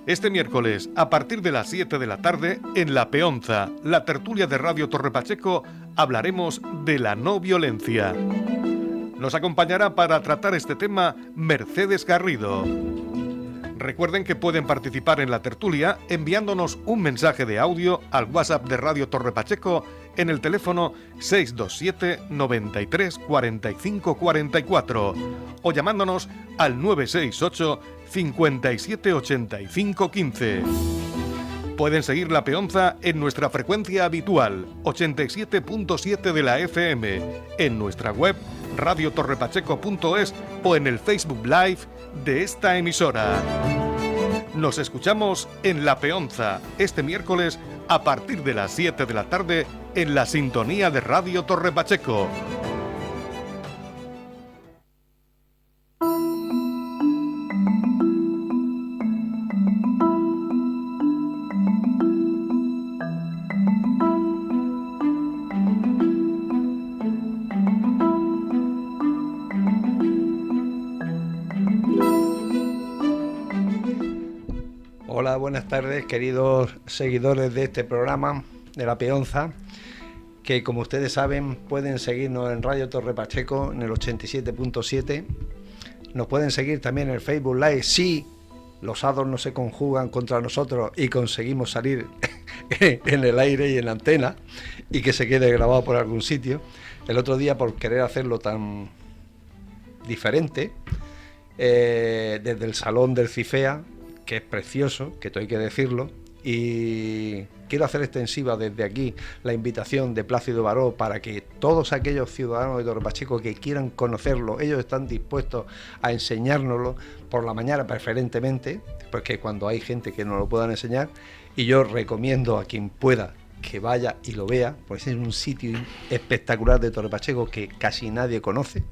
Este miércoles, a partir de las 7 de la tarde, en La Peonza, la tertulia de Radio Torre Pacheco, hablaremos de la no violencia. Nos acompañará para tratar este tema Mercedes Garrido. Recuerden que pueden participar en la tertulia enviándonos un mensaje de audio al WhatsApp de Radio Torre Pacheco en el teléfono 627 93 45 44 o llamándonos al 968 57 85 15. Pueden seguir La Peonza en nuestra frecuencia habitual, 87.7 de la FM, en nuestra web radiotorrepacheco.es o en el Facebook Live de esta emisora. Nos escuchamos en La Peonza este miércoles a partir de las 7 de la tarde en la sintonía de Radio Torre Pacheco. Hola, buenas tardes, queridos seguidores de este programa de La Peonza, que como ustedes saben pueden seguirnos en Radio Torre Pacheco en el 87.7. Nos pueden seguir también en el Facebook Live si los hados no se conjugan contra nosotros y conseguimos salir en el aire y en la antena y que se quede grabado por algún sitio. El otro día, por querer hacerlo tan diferente, desde el salón del CIFEA, que es precioso, que esto hay que decirlo, y quiero hacer extensiva desde aquí la invitación de Plácido Baró para que todos aquellos ciudadanos de Torre Pacheco que quieran conocerlo, ellos están dispuestos a enseñárnoslo por la mañana preferentemente, porque cuando hay gente que nos lo puedan enseñar, y yo recomiendo a quien pueda que vaya y lo vea, pues es un sitio espectacular de Torre Pacheco que casi nadie conoce.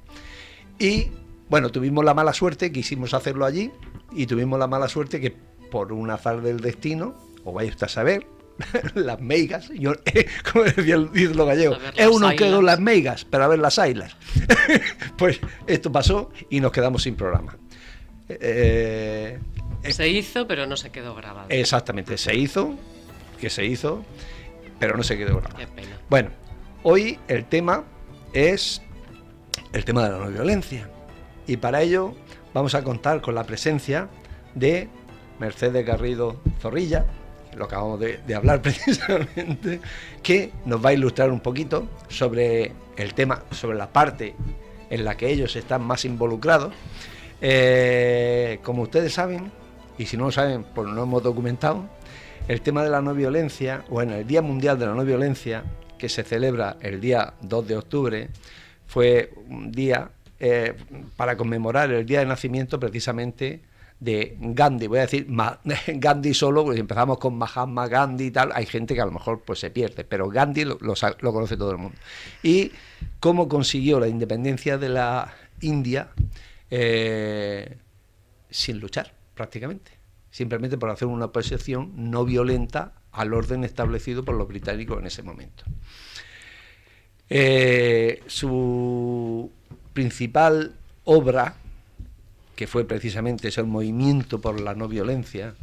Y bueno, tuvimos la mala suerte, quisimos hacerlo allí, y tuvimos la mala suerte que por un azar del destino, o vaya usted a saber, las meigas, yo, como decía el ídolo gallego, es uno que quedó las meigas, pero a ver las ailas. Pues esto pasó y nos quedamos sin programa. Se hizo, pero no se quedó grabado. Exactamente, se hizo, pero no se quedó grabado. Qué pena. Bueno, hoy el tema es el tema de la no violencia. Y para ello vamos a contar con la presencia de Mercedes Garrido Zorrilla, que lo acabamos de hablar precisamente, que nos va a ilustrar un poquito sobre el tema, sobre la parte en la que ellos están más involucrados. Como ustedes saben, y si no lo saben, pues lo hemos documentado, el tema de la no violencia, bueno, el Día Mundial de la No Violencia, que se celebra el día 2 de octubre, fue un día para conmemorar el día de nacimiento precisamente de Gandhi. Voy a decir Gandhi solo, porque si empezamos con Mahatma Gandhi y tal, hay gente que a lo mejor pues se pierde, pero Gandhi lo conoce todo el mundo. Y cómo consiguió la independencia de la India sin luchar, prácticamente, simplemente por hacer una oposición no violenta al orden establecido por los británicos en ese momento. Su principal obra, que fue precisamente ese movimiento por la no violencia,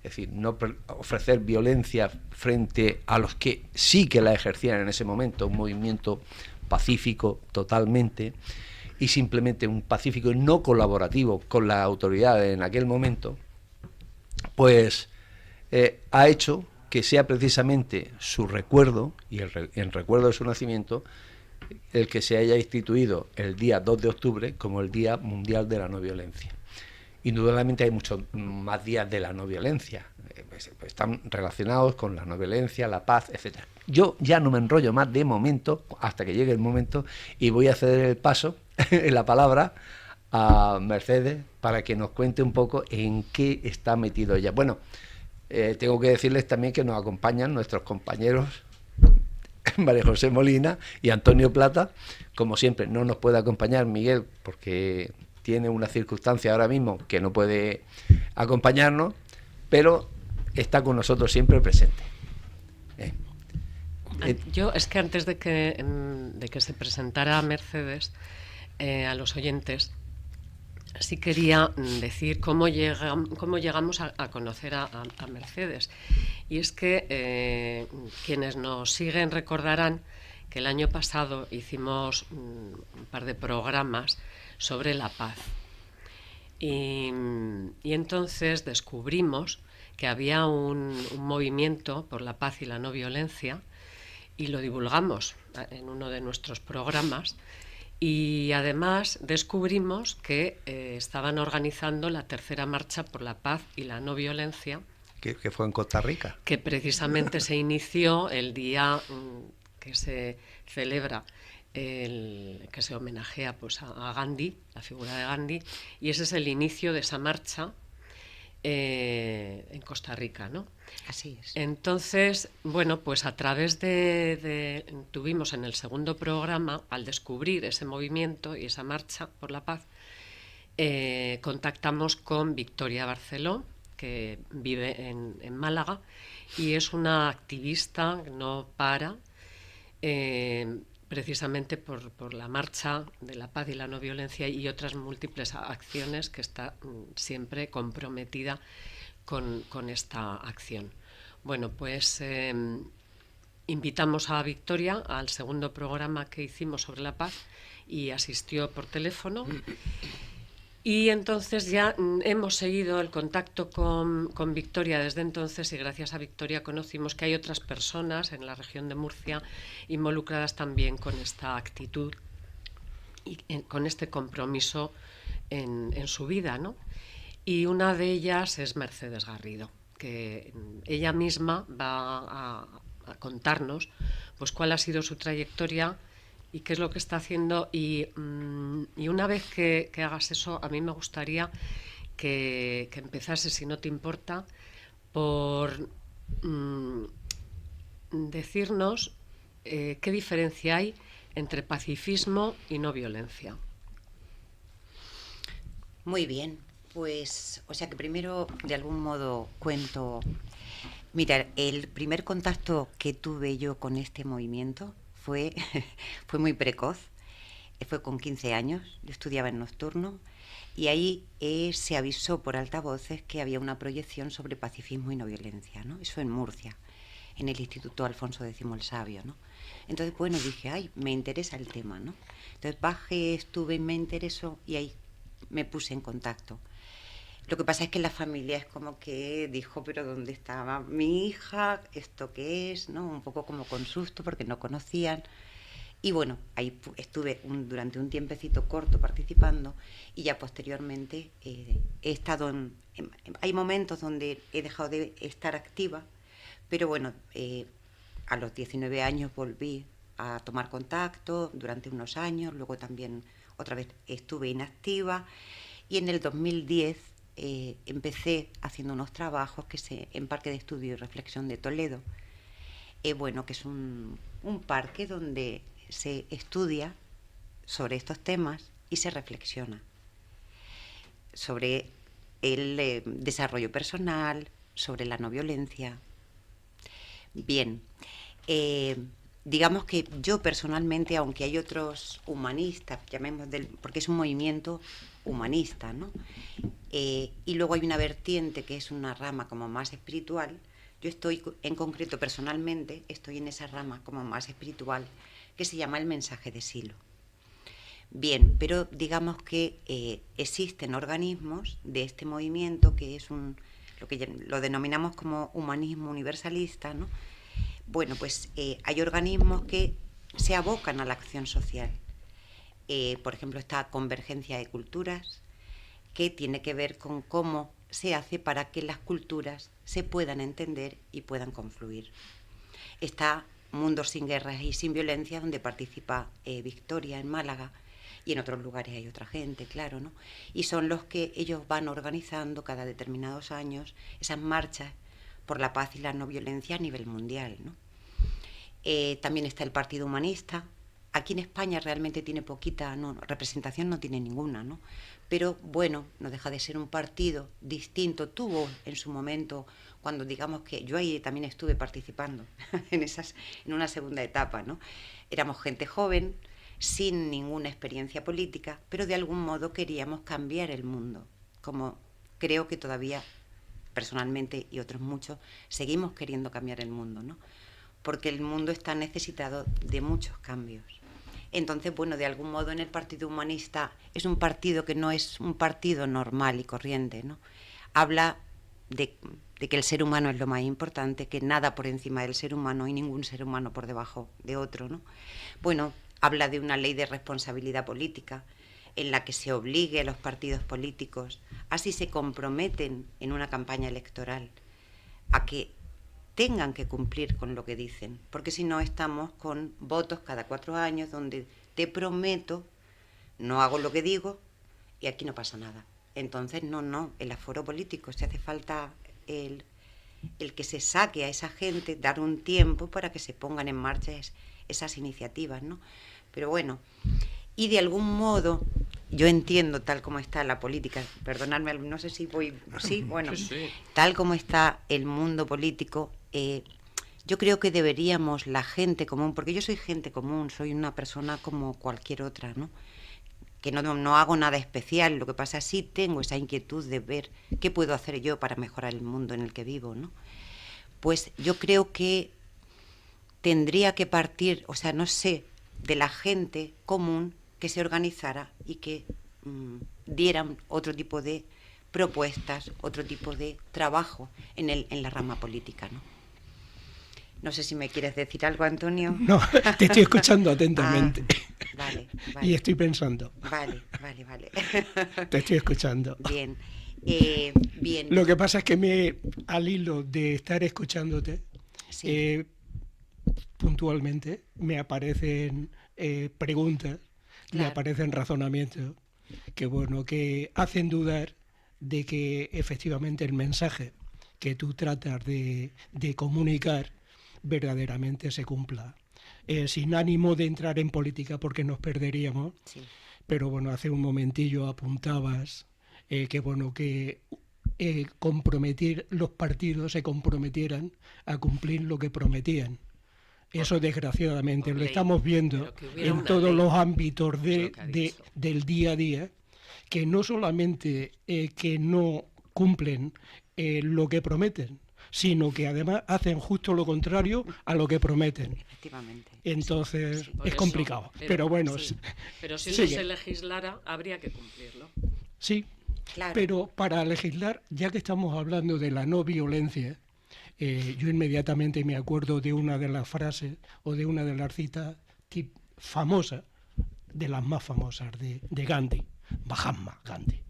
es decir, no ofrecer violencia frente a los que sí que la ejercían en ese momento, un movimiento pacífico totalmente, y simplemente un pacífico no colaborativo con las autoridades en aquel momento, pues ha hecho que sea precisamente su recuerdo y el recuerdo de su nacimiento el que se haya instituido el día 2 de octubre como el Día Mundial de la No Violencia. Indudablemente hay muchos más días de la no violencia, están relacionados con la no violencia, la paz, etcétera. Yo ya no me enrollo más de momento, hasta que llegue el momento, y voy a ceder el paso, la palabra, a Mercedes para que nos cuente un poco en qué está metido ella. Bueno, tengo que decirles también que nos acompañan nuestros compañeros María José Molina y Antonio Plata. Como siempre, no nos puede acompañar Miguel porque tiene una circunstancia ahora mismo que no puede acompañarnos, pero está con nosotros siempre presente. Yo es que antes de que se presentara Mercedes, a los oyentes sí quería decir cómo llegamos a conocer a Mercedes. Y es que quienes nos siguen recordarán que el año pasado hicimos un par de programas sobre la paz. Y entonces descubrimos que había un movimiento por la paz y la no violencia, y lo divulgamos en uno de nuestros programas. Y además descubrimos que estaban organizando la tercera marcha por la paz y la no violencia, que fue en Costa Rica, que precisamente se inició el día que se celebra, que se homenajea pues a Gandhi, la figura de Gandhi, y ese es el inicio de esa marcha en Costa Rica, ¿no? Así es. Entonces, bueno, pues a través tuvimos en el segundo programa, al descubrir ese movimiento y esa marcha por la paz, contactamos con Victoria Barceló, que vive en Málaga, y es una activista que no para, precisamente por la marcha de la paz y la no violencia y otras múltiples acciones, que está siempre comprometida con esta acción. Bueno, pues invitamos a Victoria al segundo programa que hicimos sobre la paz y asistió por teléfono. Y entonces ya hemos seguido el contacto con Victoria desde entonces, y gracias a Victoria conocimos que hay otras personas en la región de Murcia involucradas también con esta actitud y con este compromiso en su vida, ¿no? Y una de ellas es Mercedes Garrido, que ella misma va a contarnos pues cuál ha sido su trayectoria y qué es lo que está haciendo. Y una vez que hagas eso, a mí me gustaría que empezase, si no te importa, por decirnos qué diferencia hay entre pacifismo y no violencia. Muy bien, pues, o sea que primero de algún modo cuento. Mira, el primer contacto que tuve yo con este movimiento fue muy precoz, fue con 15 años, yo estudiaba en nocturno, y ahí se avisó por altavoces que había una proyección sobre pacifismo y no violencia, ¿no? Eso en Murcia, en el Instituto Alfonso X el Sabio, ¿no? Entonces, bueno, dije, ay, me interesa el tema, ¿no? Entonces bajé, estuve, me interesó y ahí me puse en contacto. Lo que pasa es que la familia es como que dijo, pero ¿dónde estaba mi hija? ¿Esto qué es? ¿No? Un poco como con susto porque no conocían. Y bueno, ahí estuve durante un tiempecito corto participando, y ya posteriormente he estado hay momentos donde he dejado de estar activa, pero bueno, a los 19 años volví a tomar contacto durante unos años, luego también otra vez estuve inactiva, y en el 2010 empecé haciendo unos trabajos en Parque de Estudio y Reflexión de Toledo, bueno, que es un parque donde se estudia sobre estos temas y se reflexiona sobre el desarrollo personal, sobre la no violencia. Bien, digamos que yo personalmente, aunque hay otros humanistas, porque es un movimiento humanista, ¿no? Y luego hay una vertiente que es una rama como más espiritual. Yo estoy, en concreto, personalmente, estoy en esa rama como más espiritual, que se llama el mensaje de Silo. Bien, pero digamos que existen organismos de este movimiento, que es lo que lo denominamos como humanismo universalista, ¿no? Bueno, pues hay organismos que se abocan a la acción social. Por ejemplo, está Convergencia de Culturas, que tiene que ver con cómo se hace para que las culturas se puedan entender y puedan confluir. Está Mundos sin Guerras y sin Violencia, donde participa Victoria en Málaga, y en otros lugares hay otra gente, claro, ¿no? Y son los que ellos van organizando cada determinados años esas marchas por la paz y la no violencia a nivel mundial, ¿no? También está el Partido Humanista. Aquí en España realmente tiene poquita representación, no tiene ninguna, ¿no? Pero bueno, no deja de ser un partido distinto. Tuvo en su momento, cuando digamos que yo ahí también estuve participando en una segunda etapa, ¿no? Éramos gente joven, sin ninguna experiencia política, pero de algún modo queríamos cambiar el mundo, como creo que todavía personalmente y otros muchos seguimos queriendo cambiar el mundo, ¿no? Porque el mundo está necesitado de muchos cambios. Entonces, bueno, de algún modo en el Partido Humanista es un partido que no es un partido normal y corriente, ¿no? Habla de que el ser humano es lo más importante, que nada por encima del ser humano y ningún ser humano por debajo de otro, ¿no? Bueno, habla de una ley de responsabilidad política en la que se obligue a los partidos políticos, así se comprometen en una campaña electoral, a que tengan que cumplir con lo que dicen, porque si no estamos con votos cada 4 años donde te prometo, no hago lo que digo y aquí no pasa nada. Entonces, no, el aforo político, si hace falta el que se saque a esa gente, dar un tiempo para que se pongan en marcha esas iniciativas, ¿no? Pero bueno, y de algún modo, yo entiendo tal como está la política, perdonadme, no sé si voy, sí, bueno, Sí. tal como está el mundo político, yo creo que deberíamos, la gente común, porque yo soy gente común, soy una persona como cualquier otra, ¿no? Que no hago nada especial, lo que pasa es que sí tengo esa inquietud de ver qué puedo hacer yo para mejorar el mundo en el que vivo, ¿no? Pues yo creo que tendría que partir, o sea, no sé, de la gente común que se organizara y que dieran otro tipo de propuestas, otro tipo de trabajo en la rama política, ¿no? No sé si me quieres decir algo, Antonio. No, te estoy escuchando atentamente. Vale. Y estoy pensando. Vale. Te estoy escuchando. Bien. Bien. Lo que pasa es que al hilo de estar escuchándote, Sí. puntualmente me aparecen preguntas, me Claro. aparecen razonamientos que hacen dudar de que efectivamente el mensaje que tú tratas de comunicar verdaderamente se cumpla. Sin ánimo de entrar en política porque nos perderíamos, Sí. pero bueno, hace un momentillo apuntabas que los partidos se comprometieran a cumplir lo que prometían. Eso desgraciadamente lo ley, estamos viendo pero que hubiera en una todos ley, los ámbitos es lo que ha dicho. del día a día, que no solamente que no cumplen lo que prometen, sino que además hacen justo lo contrario a lo que prometen. Efectivamente. Entonces Sí. Por es eso, complicado, pero bueno, sí. Pero si no sigue. se legislara, habría que cumplirlo. Sí, Claro. pero para legislar, ya que estamos hablando de la no violencia, yo inmediatamente me acuerdo de una de las frases o de una de las citas famosas, de las más famosas, de Gandhi, Mahatma Gandhi,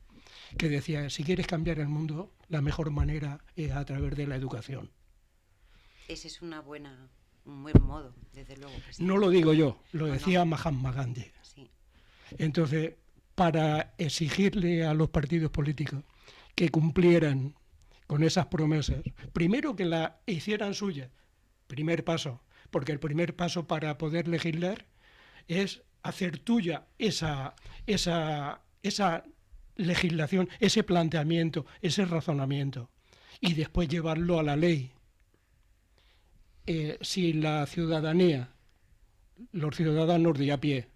que decía, si quieres cambiar el mundo, la mejor manera es a través de la educación. Ese es un buen modo, desde luego que sí. No lo digo yo, lo No, decía no. Mahatma Gandhi. Sí. Entonces, para exigirle a los partidos políticos que cumplieran con esas promesas, primero que la hicieran suya, primer paso, porque el primer paso para poder legislar es hacer tuya esa legislación, ese planteamiento, ese razonamiento, y después llevarlo a la ley. Si la ciudadanía, los ciudadanos de a pie,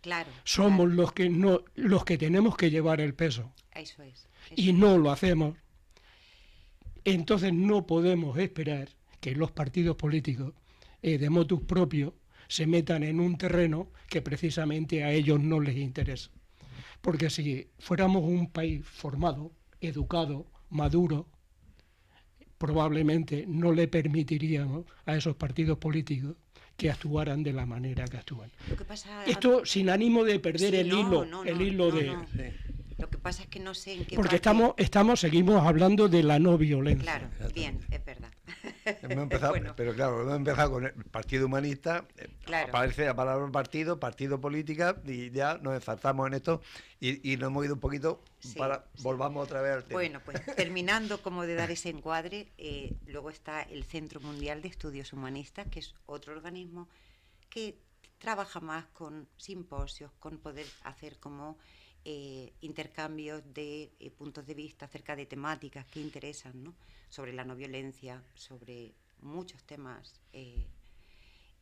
Claro. somos claro. los que tenemos que llevar el peso Eso es. y no lo hacemos, entonces no podemos esperar que los partidos políticos de motus propio se metan en un terreno que precisamente a ellos no les interesa. Porque si fuéramos un país formado, educado, maduro, probablemente no le permitiríamos a esos partidos políticos que actuaran de la manera que actúan. Lo que pasa, Esto sin ánimo de perder sí, el hilo de... no. Lo que pasa es que no sé en qué Porque parte... seguimos hablando de la no violencia. Claro, bien, es verdad. Hemos empezado, Bueno, pero claro, hemos empezado con el Partido Humanista, Claro. aparece la palabra partido política, y ya nos enzartamos en esto y nos hemos ido un poquito Sí, para sí. volvamos otra vez al tema. Bueno, pues terminando como de dar ese encuadre, luego está el Centro Mundial de Estudios Humanistas, que es otro organismo que trabaja más con simposios, con poder hacer como intercambios de puntos de vista acerca de temáticas que interesan, ¿no? Sobre la no violencia, sobre muchos temas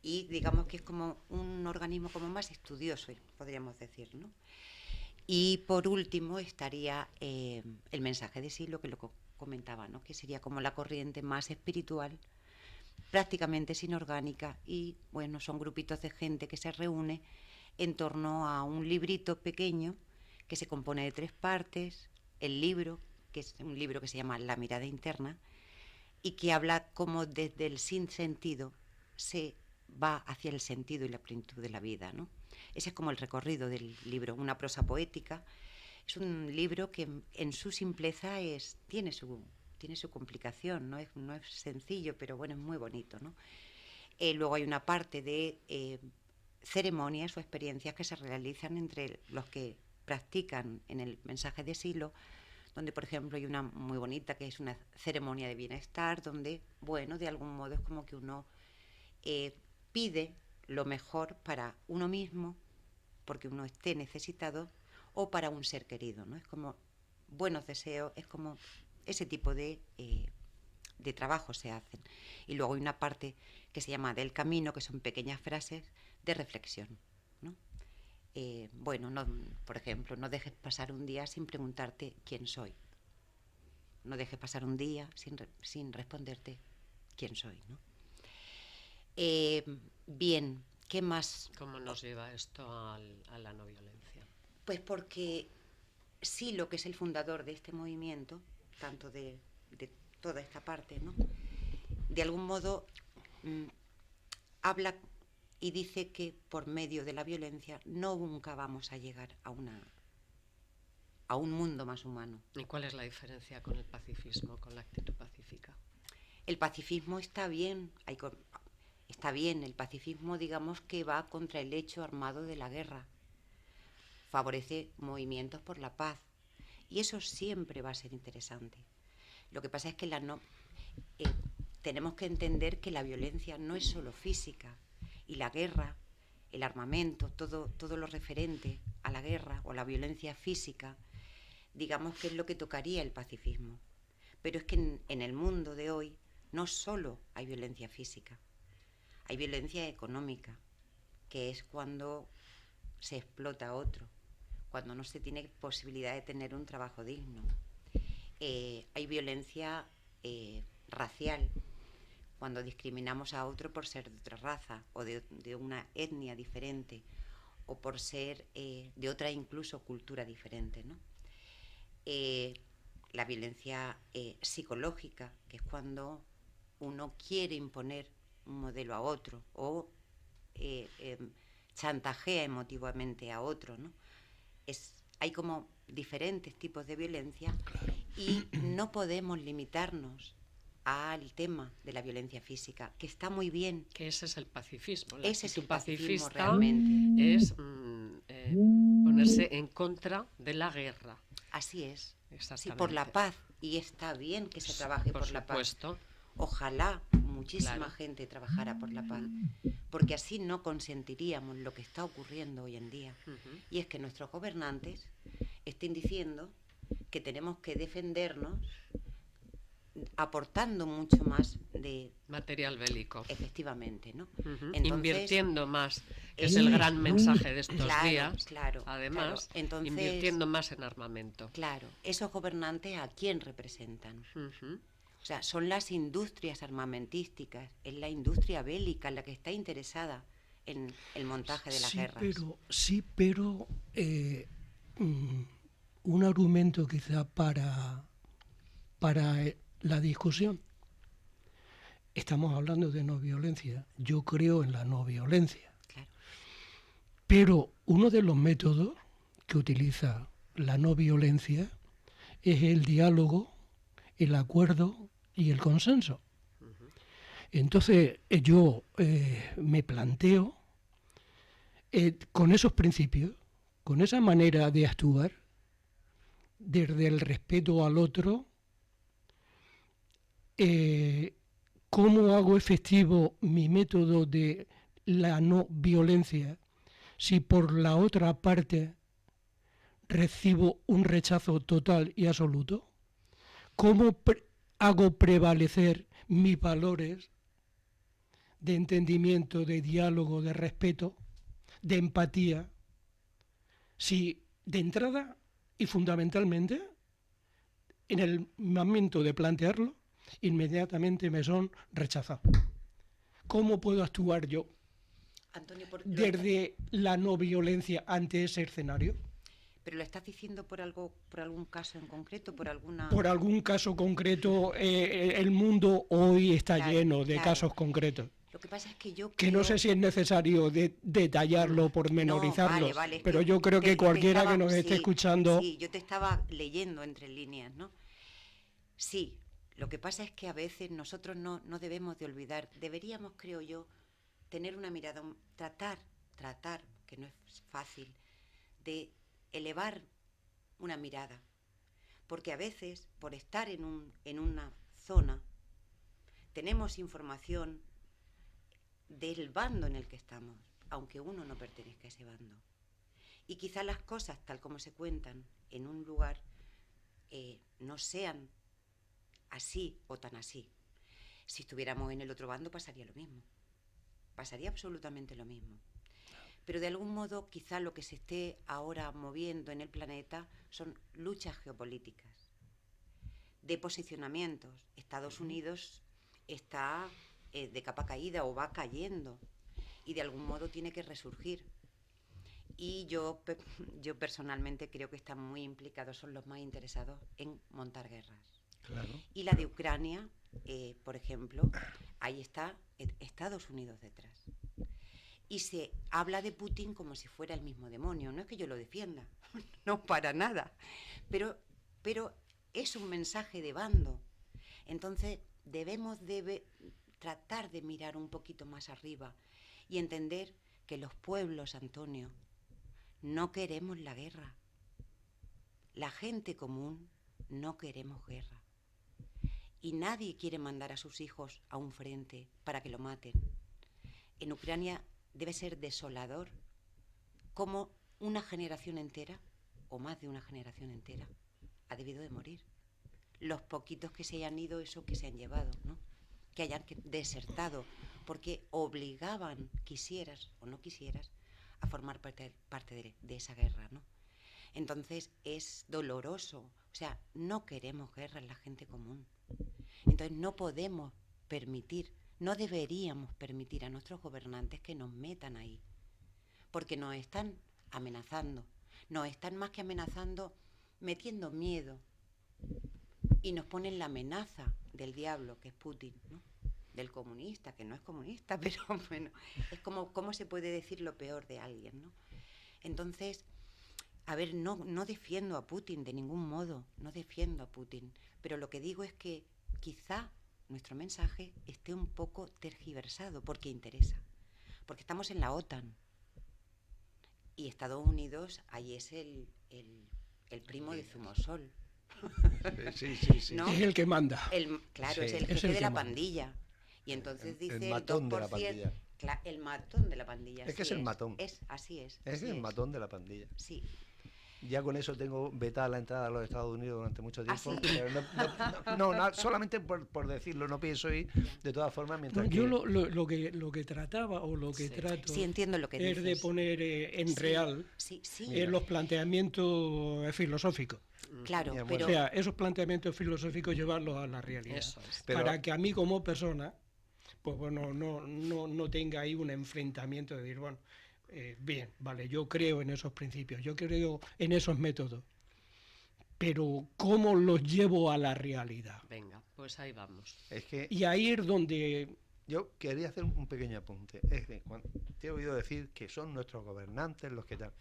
y digamos que es como un organismo como más estudioso, podríamos decir, ¿no? Y por último estaría el mensaje de Silo, que lo comentaba, ¿no? Que sería como la corriente más espiritual, prácticamente es inorgánica, y bueno, son grupitos de gente que se reúne en torno a un librito pequeño que se compone de 3 partes, el libro, que es un libro que se llama La mirada interna, y que habla como desde el sinsentido se va hacia el sentido y la plenitud de la vida, ¿no? Ese es como el recorrido del libro, una prosa poética. Es un libro que en su simpleza tiene su complicación, no es sencillo, pero bueno, es muy bonito, ¿no? Luego hay una parte de ceremonias o experiencias que se realizan entre los que practican en el mensaje de Silo, donde por ejemplo hay una muy bonita que es una ceremonia de bienestar, donde, bueno, de algún modo es como que uno pide lo mejor para uno mismo, porque uno esté necesitado, o para un ser querido, ¿no? Es como buenos deseos, es como ese tipo de trabajo se hacen. Y luego hay una parte que se llama del camino, que son pequeñas frases de reflexión, ¿no? Bueno, por ejemplo, no dejes pasar un día sin preguntarte quién soy. No dejes pasar un día sin responderte quién soy, ¿no? Bien, ¿qué más? ¿Cómo nos lleva esto a la no violencia? Pues porque Silo, que es el fundador de este movimiento, tanto de toda esta parte, ¿no? De algún modo habla y dice que por medio de la violencia nunca vamos a llegar a un mundo más humano. ¿Y cuál es la diferencia con el pacifismo, con la actitud pacífica? El pacifismo está bien, el pacifismo, digamos, que va contra el hecho armado de la guerra, favorece movimientos por la paz, y eso siempre va a ser interesante. Lo que pasa es que tenemos que entender que la violencia no es solo física, y la guerra, el armamento, todo lo referente a la guerra o la violencia física, digamos que es lo que tocaría el pacifismo. Pero es que en el mundo de hoy no solo hay violencia física, hay violencia económica, que es cuando se explota a otro, cuando no se tiene posibilidad de tener un trabajo digno. Hay violencia racial, cuando discriminamos a otro por ser de otra raza o de una etnia diferente, o por ser de otra incluso cultura diferente, ¿no? La violencia psicológica, que es cuando uno quiere imponer un modelo a otro o chantajea emotivamente a otro, ¿no? Hay como diferentes tipos de violencia, claro. Y no podemos limitarnos al tema de la violencia física, que está muy bien. Que ese es el pacifismo. Ese es el pacifismo pacifista realmente. Es ponerse en contra de la guerra. Así es. Exactamente. Sí, por la paz. Y está bien que se trabaje por la paz. Ojalá muchísima gente trabajara por la paz, porque así no consentiríamos lo que está ocurriendo hoy en día. Y es que nuestros gobernantes estén diciendo que tenemos que defendernos aportando mucho más de material bélico. Efectivamente, ¿no? Entonces, invirtiendo más, que es el gran mensaje de estos días. Claro, además, claro. Entonces, invirtiendo más en armamento. Claro, esos gobernantes ¿a quién representan? O sea, son las industrias armamentísticas, es la industria bélica la que está interesada en el montaje de las guerras. Pero un argumento quizá para la discusión. Estamos hablando de no violencia. Yo creo en la no violencia. Claro. Pero uno de los métodos que utiliza la no violencia es el diálogo, el acuerdo y el consenso. Entonces yo me planteo con esos principios, con esa manera de actuar, desde el respeto al otro, ¿cómo hago efectivo mi método de la no violencia si por la otra parte recibo un rechazo total y absoluto? ¿Cómo hago prevalecer mis valores de entendimiento, de diálogo, de respeto, de empatía, si de entrada y fundamentalmente, en el momento de plantearlo, inmediatamente me son rechazados? ¿Cómo puedo actuar yo Antonio, desde la no violencia ante ese escenario? ¿Pero lo estás diciendo por algún caso en concreto, por alguna...? Por algún caso concreto, el mundo hoy está lleno de casos concretos. Lo que pasa es que yo creo... Que no sé si es necesario detallarlo, pormenorizarlo, no, vale, pero yo creo que cualquiera que nos esté escuchando... Sí, yo te estaba leyendo entre líneas, ¿no? Sí, lo que pasa es que a veces nosotros no debemos de olvidar, deberíamos, creo yo, tener una mirada, tratar, que no es fácil, de elevar una mirada. Porque a veces, por estar en una zona, tenemos información del bando en el que estamos, aunque uno no pertenezca a ese bando. Y quizá las cosas, tal como se cuentan en un lugar, no sean así o tan así. Si estuviéramos en el otro bando pasaría lo mismo. Pasaría absolutamente lo mismo. Pero de algún modo quizá lo que se esté ahora moviendo en el planeta son luchas geopolíticas, de posicionamientos. Estados Unidos está de capa caída o va cayendo y de algún modo tiene que resurgir. Y yo personalmente creo que están muy implicados, son los más interesados en montar guerras. Claro. Y la de Ucrania, por ejemplo, ahí está Estados Unidos detrás. Y se habla de Putin como si fuera el mismo demonio. No es que yo lo defienda, no para nada. Pero es un mensaje de bando. Entonces debemos tratar de mirar un poquito más arriba y entender que los pueblos, Antonio, no queremos la guerra. La gente común no queremos guerra. Y nadie quiere mandar a sus hijos a un frente para que lo maten. En Ucrania debe ser desolador cómo una generación entera, o más de una generación entera, ha debido de morir. Los poquitos que se hayan ido, eso que se han llevado, ¿no? Que hayan desertado, porque obligaban, quisieras o no quisieras, a formar parte de esa guerra, ¿no? Entonces es doloroso, o sea, no queremos guerra en la gente común. Entonces no podemos permitir, no deberíamos permitir a nuestros gobernantes que nos metan ahí, porque nos están amenazando, nos están más que amenazando, metiendo miedo, y nos ponen la amenaza del diablo, que es Putin, ¿no? Del comunista, que no es comunista, pero bueno, es como cómo se puede decir lo peor de alguien, ¿no? Entonces, a ver, no defiendo a Putin de ningún modo, no defiendo a Putin, pero lo que digo es que quizá nuestro mensaje esté un poco tergiversado porque interesa, porque estamos en la OTAN y Estados Unidos ahí es el primo de Zumosol. Sí. ¿No? Es el que manda. Claro, Sí, es el jefe de la pandilla. Y entonces dice el matón 2%, de la pandilla. El matón de la pandilla. Es que es el matón. Así es. Es el matón de la pandilla. Sí. Ya con eso tengo vetada la entrada a los Estados Unidos durante mucho tiempo. ¿Ah, sí? Pero no, solamente por decirlo, no pienso ir de todas formas mientras Yo lo que trataba o lo que trato Sí, entiendo lo que es dices. de poner en real los planteamientos filosóficos. Claro, Mira, pero... O sea, esos planteamientos filosóficos llevarlos a la realidad. Eso es. Pero- para que a mí como persona, pues bueno, no tenga ahí un enfrentamiento de decir, bueno, bien, vale, yo creo en esos principios, yo creo en esos métodos, pero ¿cómo los llevo a la realidad? Venga, pues ahí vamos. es que Y ahí es donde... yo quería hacer un pequeño apunte. Es que cuando te he oído decir que son nuestros gobernantes los que tal.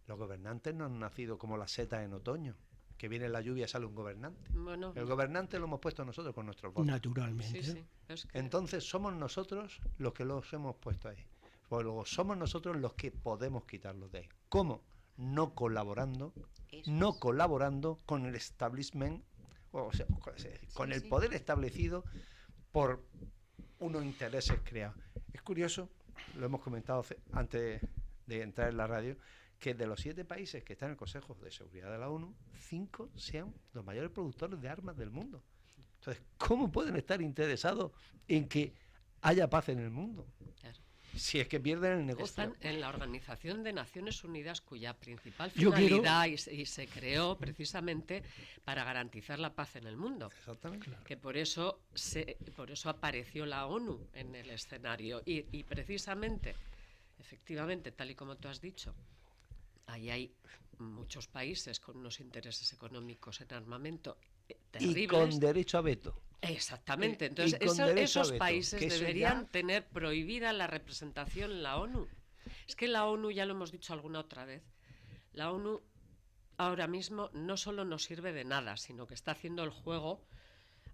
Los gobernantes no han nacido como las setas en otoño, que viene la lluvia y sale un gobernante. Bueno, El gobernante lo hemos puesto nosotros con nuestros votos. Naturalmente. sí. Es que Entonces somos nosotros los que los hemos puesto ahí. Pues luego somos nosotros los que podemos quitarlos de ahí. ¿Cómo? No colaborando con el establishment, o sea, con el poder establecido por unos intereses creados. Es curioso, lo hemos comentado antes de entrar en la radio, que de los 7 países que están en el Consejo de Seguridad de la ONU, 5 sean los mayores productores de armas del mundo. Entonces, ¿cómo pueden estar interesados en que haya paz en el mundo. Claro. Si es que pierden el negocio. Están en la Organización de Naciones Unidas, cuya principal Yo quiero- finalidad y se creó precisamente para garantizar la paz en el mundo. Exactamente. Que por eso apareció la ONU en el escenario y precisamente, efectivamente, tal y como tú has dicho, ahí hay muchos países con unos intereses económicos en armamento terribles. Y con derecho a veto. Exactamente. Y Entonces, con derecho a esos veto, países que eso deberían ya- tener prohibida la representación en la ONU. Es que la ONU, ya lo hemos dicho alguna otra vez, la ONU ahora mismo no solo no sirve de nada, sino que está haciendo el juego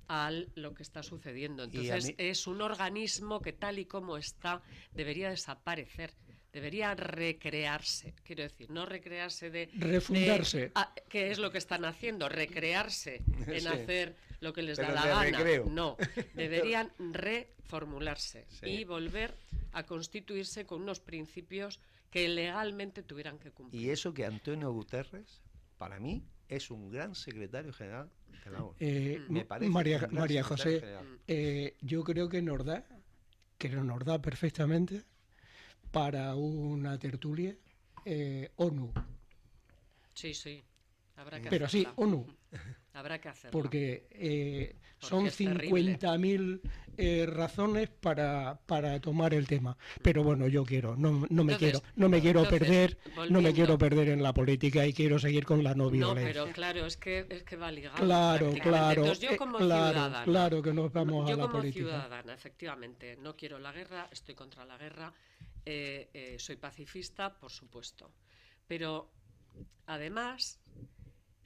a lo que está sucediendo. Y a Entonces, mí- es un organismo que tal y como está debería desaparecer, debería recrearse. Quiero decir, no recrearse Refundarse. ¿qué es lo que están haciendo? Recrearse en Sí. hacer lo que les Pero da la de gana. recreo. No, deberían reformularse Sí. y volver a constituirse con unos principios que legalmente tuvieran que cumplir. Y eso que Antonio Guterres, para mí, es un gran secretario general de la ONU. Me parece María, un gran María secretario José, general. yo creo que nos da perfectamente para una tertulia ONU, Sí, sí. Habrá que pero sí, hacerla. ONU, Habrá que hacerlo. porque son es terrible. 50.000 razones para tomar el tema. Pero bueno, yo no me quiero perder en la política y quiero seguir con la no No, violencia. pero claro, es que va ligado. Claro, prácticamente. claro, Entonces, yo como claro, ciudadana, claro que nos vamos a yo la como política. ciudadana, efectivamente, no quiero la guerra, estoy contra la guerra, soy pacifista, por supuesto. Pero, además,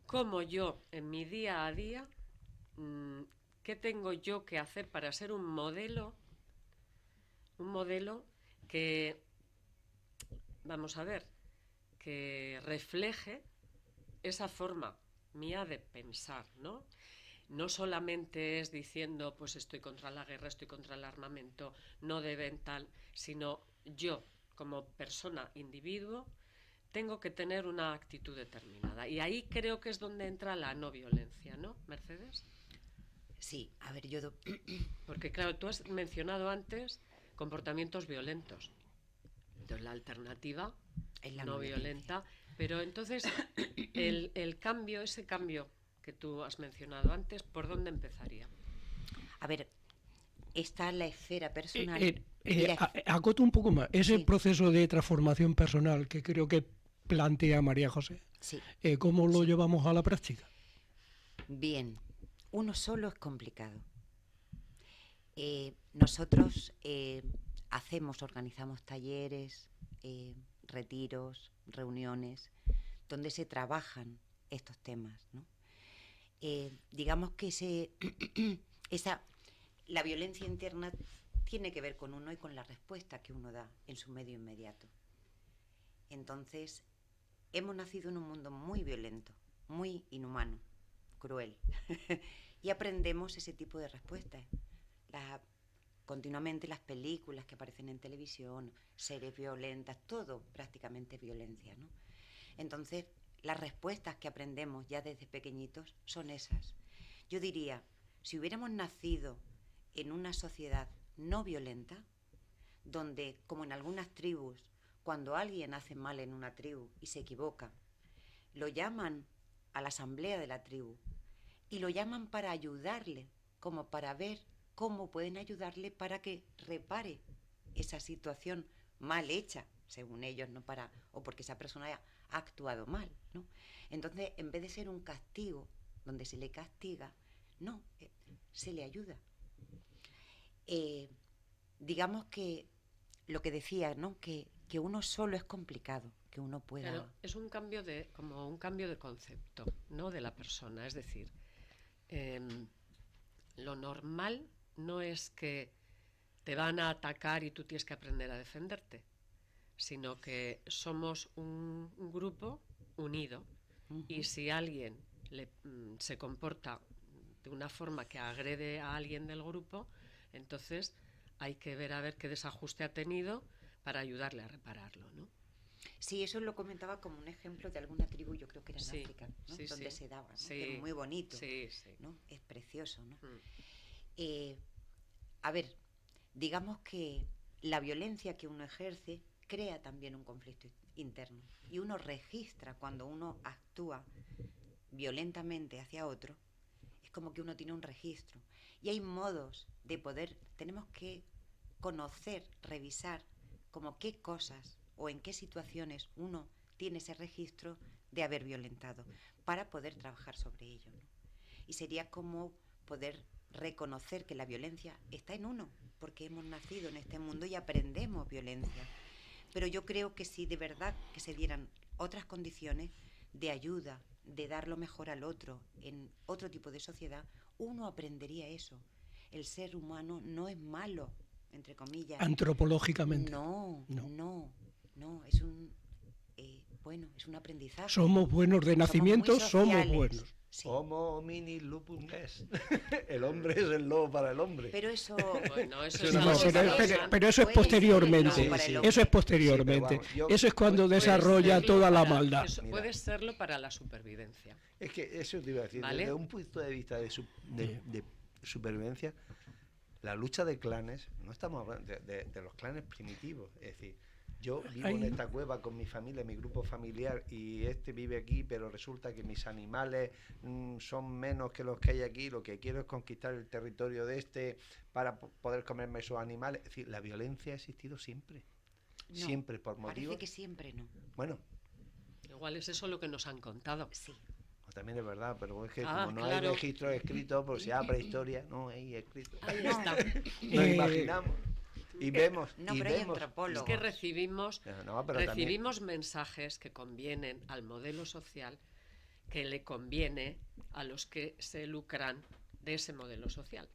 como yo en mi día a día, ¿qué tengo yo que hacer para ser un modelo que, vamos a ver, que refleje esa forma mía de pensar, ¿no? No solamente es diciendo, pues estoy contra la guerra, estoy contra el armamento, no deben tal, sino yo, como persona, individuo, tengo que tener una actitud determinada. Y ahí creo que es donde entra la no violencia, ¿no, Mercedes? Sí, a ver, Porque claro, tú has mencionado antes comportamientos violentos. Entonces la alternativa Es la no no violenta, pero entonces el cambio, ese cambio que tú has mencionado antes, ¿por dónde empezaría? A ver, está la esfera personal. y la- Acoto un poco más. Ese Sí. proceso de transformación personal que creo que plantea María José, Sí. ¿cómo lo llevamos a la práctica? Bien, uno solo es complicado. Nosotros organizamos talleres, retiros, reuniones, donde se trabajan estos temas, ¿no? Digamos que la violencia interna tiene que ver con uno y con la respuesta que uno da en su medio inmediato. Entonces, hemos nacido en un mundo muy violento, muy inhumano, cruel, y aprendemos ese tipo de respuestas. Continuamente las películas que aparecen en televisión, series violentas, todo prácticamente violencia, ¿no? Entonces, las respuestas que aprendemos ya desde pequeñitos son esas. Yo diría, si hubiéramos nacido en una sociedad no violenta, donde, como en algunas tribus, cuando alguien hace mal en una tribu y se equivoca, lo llaman a la asamblea de la tribu y lo llaman para ayudarle, como para ver cómo pueden ayudarle para que repare esa situación mal hecha, según ellos, o porque esa persona ha actuado mal, ¿no? Entonces, en vez de ser un castigo donde se le castiga, no, se le ayuda. Digamos que lo que decía, ¿no? Que uno solo es complicado, que uno pueda... Claro, es como un cambio de concepto, ¿no?, de la persona. Es decir, lo normal no es que te van a atacar y tú tienes que aprender a defenderte, sino que somos un grupo unido. Uh-huh. Y si alguien se comporta de una forma que agrede a alguien del grupo, entonces hay que ver a ver qué desajuste ha tenido para ayudarle a repararlo, ¿no? Sí, eso lo comentaba como un ejemplo de alguna tribu, yo creo que era en África, ¿no? Sí, donde sí. se daba, ¿no? Sí. Que es muy bonito, sí. ¿no? Es precioso, ¿no? A ver, digamos que la violencia que uno ejerce crea también un conflicto interno. Y uno registra cuando uno actúa violentamente hacia otro, es como que uno tiene un registro. Y hay modos de poder, tenemos que conocer, revisar como qué cosas o en qué situaciones uno tiene ese registro de haber violentado para poder trabajar sobre ello, ¿no? Y sería como poder reconocer que la violencia está en uno, porque hemos nacido en este mundo y aprendemos violencia. Pero yo creo que si de verdad que se dieran otras condiciones de ayuda, de dar lo mejor al otro en otro tipo de sociedad, uno aprendería eso. El ser humano no es malo, entre comillas. Antropológicamente. No, es un es un aprendizaje. Somos buenos de nacimiento, somos buenos. Sí. Homo homini lupus est. El hombre es el lobo para el hombre. Pero eso... Bueno, eso No, pero eso es posteriormente. Eso es posteriormente. Eso es cuando desarrolla toda la maldad. Eso puede serlo para la supervivencia. Es que eso te iba a decir. ¿Vale? Desde un punto de vista de supervivencia, la lucha de clanes, no estamos hablando de los clanes primitivos. Es decir, yo vivo en esta cueva con mi familia, mi grupo familiar, y este vive aquí, pero resulta que mis animales son menos que los que hay aquí. Lo que quiero es conquistar el territorio de este para poder comerme esos animales. Es decir, la violencia ha existido siempre. No, siempre, por motivos... Parece que siempre no. Bueno. Igual es eso lo que nos han contado. Sí. También es verdad, pero es que Ah, como no claro. hay registros escritos, pues si hay prehistoria, no hay escritos. Ahí está. Nos imaginamos y vemos. No, y pero hay vemos. antropólogos. Es que recibimos También... mensajes que convienen al modelo social, que le conviene a los que se lucran de ese modelo social.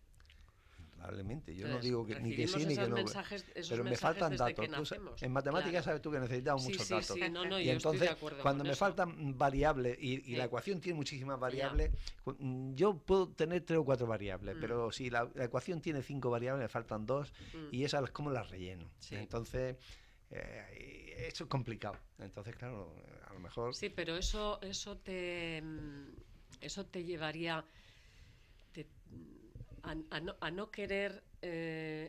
Probablemente, yo Entonces, no digo que ni que sí ni que no. Pero me mensajes faltan desde que datos. nacemos. En matemáticas Claro. sabes tú que necesitamos muchos Sí, datos. sí, no, y yo estoy entonces, de acuerdo cuando con me eso. faltan variables y la ecuación tiene muchísimas variables, yo puedo tener 3 o 4 variables, pero si la ecuación tiene 5 variables, me faltan 2 y esas como las relleno. Sí. Entonces, eso es complicado. Entonces, claro, a lo mejor... Sí, pero eso te llevaría a no querer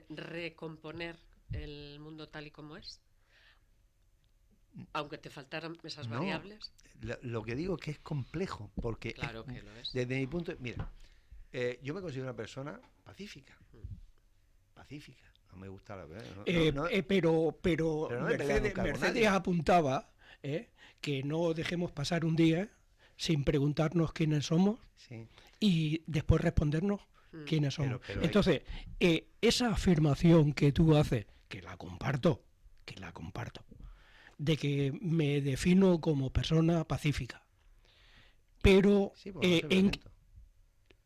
recomponer el mundo tal y como es, aunque te faltaran esas variables. Lo que digo es que es complejo, porque Claro que lo es. desde mi punto mira, yo me considero una persona pacífica. Pacífica. No me gusta la verdad. Pero no me peleo nunca con Mercedes nadie. apuntaba que no dejemos pasar un día sin preguntarnos quiénes somos Sí. y después respondernos quiénes somos. Pero Entonces, esa afirmación que tú haces, que la comparto, de que me defino como persona pacífica, pero Sí, porque no soy violento.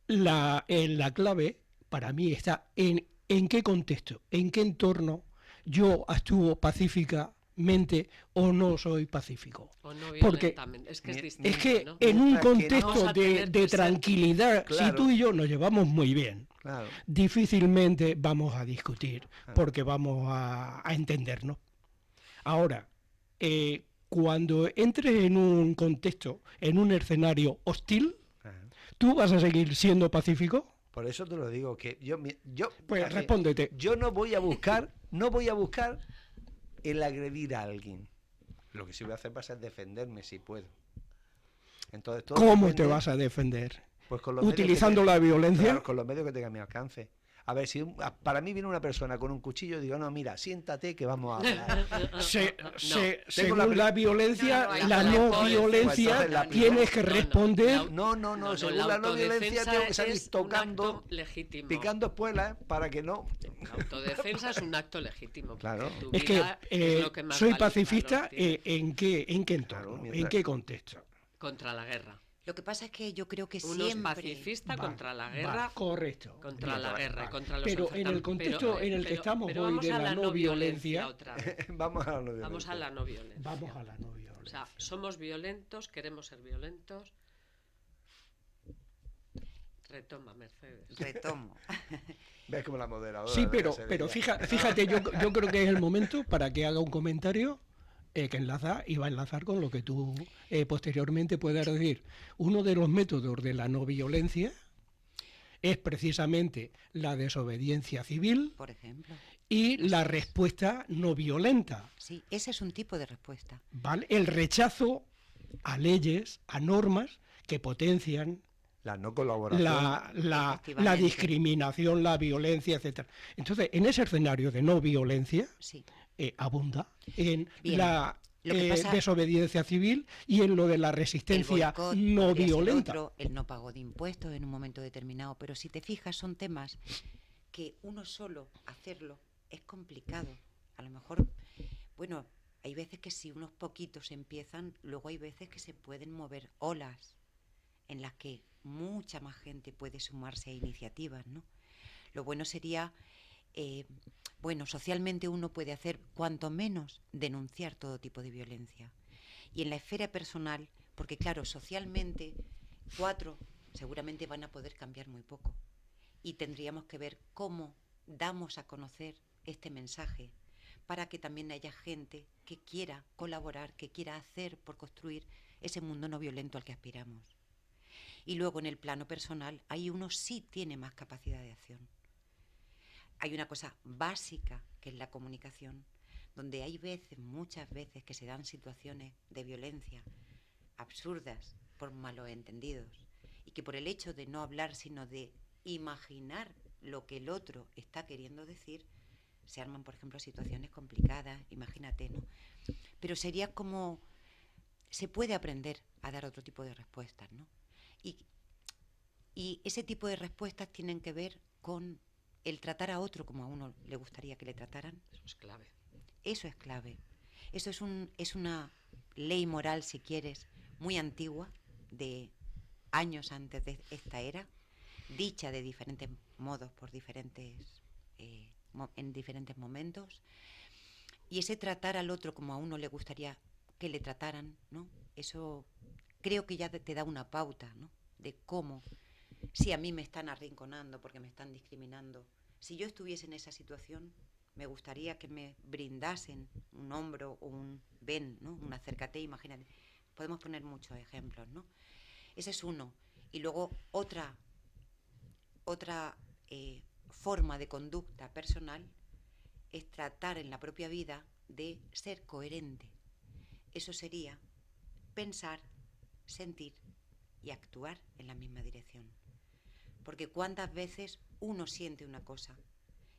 la clave para mí está en qué contexto, en qué entorno yo actúo pacíficamente o no soy pacífico. O no Porque violentamente. Es que es es distinto, es que ¿no? en un Mientras que no contexto vamos a tener de que ser- tranquilidad, Claro. si tú y yo nos llevamos muy bien, Claro. difícilmente vamos a discutir porque vamos a entendernos. Ahora, cuando entres en un contexto, en un escenario hostil, Ajá. ¿tú vas a seguir siendo pacífico? Por eso te lo digo, que yo Pues así, respóndete. Yo no voy a buscar el agredir a alguien. Lo que sí voy a hacer va a ser defenderme si puedo. Entonces, todo ¿Cómo depende, te vas a defender? pues, con los medios ¿Utilizando que la violencia? Claro, con los medios que tenga a mi alcance. A ver, si para mí viene una persona con un cuchillo, digo, no, mira, siéntate que vamos a hablar. Según la violencia, No, la no, no pues violencia, entonces la tienes que no, no, responder. No, según la no violencia autodefensa tengo que salir es un tocando, acto legítimo. picando espuelas para que no... La autodefensa es un acto legítimo. Claro. porque tu Es que vida es lo que más soy valor pacifista tiene. ¿en qué entorno? Claro, ¿En qué contexto? Contra la guerra. Lo que pasa es que yo creo que Uno es siempre... pacifista Va, contra la va, guerra. correcto. Contra la guerra y contra los Pero en el contexto en el que estamos hoy vamos de a la no violencia, otra vez. Vamos a la no violencia. Vamos a la no violencia. vamos a la no O violencia. sea, somos violentos, queremos ser violentos. Retoma, Mercedes. Retomo. Ves como la moderadora. Sí, de la pero serie. fíjate, yo creo que es el momento para que haga un comentario que enlaza y va a enlazar con lo que tú posteriormente puedas decir. Uno de los métodos de la no violencia es precisamente la desobediencia civil Por ejemplo. y la respuesta no violenta, Sí, ese es un tipo de respuesta. ¿vale? El rechazo a leyes, a normas que potencian La no colaboración. la Efectivamente. discriminación, la violencia, etcétera. Entonces, en ese escenario de no violencia, Sí. abunda en Bien. la Lo que pasa- desobediencia civil y en lo de la El resistencia boicot no podría ser violenta. otro, el no pago de impuestos en un momento determinado, pero si te fijas son temas que uno solo hacerlo es complicado. A lo mejor, bueno, hay veces que si unos poquitos empiezan, luego hay veces que se pueden mover olas en las que mucha más gente puede sumarse a iniciativas, ¿no? Lo bueno sería, bueno, socialmente uno puede hacer cuanto menos denunciar todo tipo de violencia. Y en la esfera personal, porque claro, socialmente 4 seguramente van a poder cambiar muy poco. Y tendríamos que ver cómo damos a conocer este mensaje para que también haya gente que quiera colaborar, que quiera hacer por construir ese mundo no violento al que aspiramos. Y luego en el plano personal, ahí uno sí tiene más capacidad de acción. Hay una cosa básica que es la comunicación, donde hay veces, muchas veces, que se dan situaciones de violencia absurdas por malos entendidos y que por el hecho de no hablar, sino de imaginar lo que el otro está queriendo decir, se arman, por ejemplo, situaciones complicadas, imagínate, ¿no? Pero sería como... Se puede aprender a dar otro tipo de respuestas, ¿no? Y ese tipo de respuestas tienen que ver con el tratar a otro como a uno le gustaría que le trataran. Eso es clave. Eso es clave. Eso es una ley moral, si quieres, muy antigua, de años antes de esta era, dicha de diferentes modos por diferentes en diferentes momentos. Y ese tratar al otro como a uno le gustaría que le trataran, ¿no? Eso creo que ya te da una pauta, ¿no? De cómo, si a mí me están arrinconando porque me están discriminando, si yo estuviese en esa situación, me gustaría que me brindasen un hombro o un ven, ¿no? Un acércate, imagínate. Podemos poner muchos ejemplos, ¿no? Ese es uno. Y luego otra forma de conducta personal es tratar en la propia vida de ser coherente. Eso sería pensar, sentir y actuar en la misma dirección. Porque cuántas veces uno siente una cosa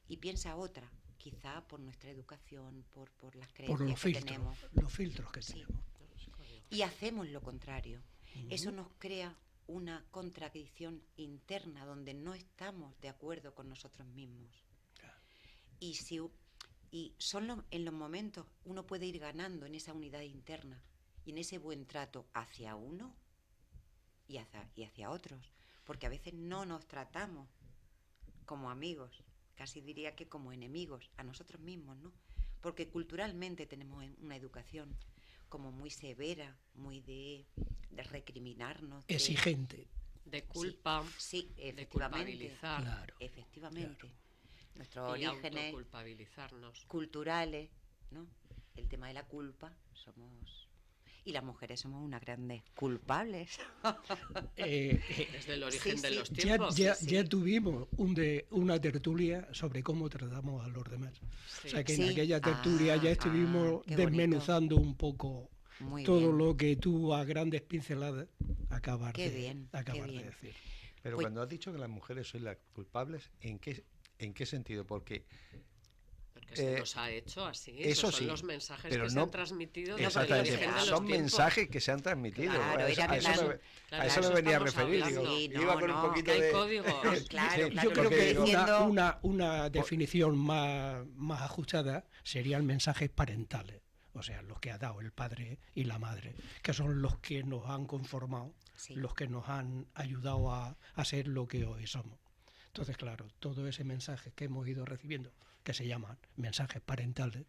y piensa otra, quizá por nuestra educación, por las creencias Por los que filtros, tenemos. los filtros que Sí. tenemos. Y hacemos lo contrario. Eso nos crea una contradicción interna donde no estamos de acuerdo con nosotros mismos. Y solo en los momentos uno puede ir ganando en esa unidad interna y en ese buen trato hacia uno y hacia otros, porque a veces no nos tratamos como amigos, casi diría que como enemigos a nosotros mismos, ¿no? Porque culturalmente tenemos una educación como muy severa, muy de recriminarnos, Exigente. De culpa, sí, de efectivamente, culpabilizar Claro. efectivamente. Nuestros y orígenes autoculpabilizarnos. culturales, ¿no? El tema de la culpa, y las mujeres somos unas grandes culpables. Desde el origen Sí, de sí. los Ya, tiempos. ya tuvimos una tertulia sobre cómo tratamos a los demás. Sí. O sea que en Sí. aquella tertulia ya estuvimos Qué desmenuzando un poco Muy todo bien. lo que tú a grandes pinceladas acabas Qué de bien, qué acabar de bien. decir. Pero Pues- cuando has dicho que las mujeres sois las culpables, ¿en qué sentido? Porque Porque se nos ha hecho así. eso Esos son sí, los mensajes pero que se no- han transmitido desde el Exactamente, origen de los son tiempos. mensajes que se han transmitido. Claro, a eso, era a eso plan- me, claro, a eso eso me venía a estamos referir. hablando. Digo, Sí, no, iba con un no, poquito que hay de... códigos. Claro, Sí, claro, Yo creo lo que estoy diciendo- una definición más ajustada serían mensajes parentales, o sea, los que ha dado el padre y la madre, que son los que nos han conformado, Sí. los que nos han ayudado a ser lo que hoy somos. Entonces, claro, todo ese mensaje que hemos ido recibiendo, que se llaman mensajes parentales,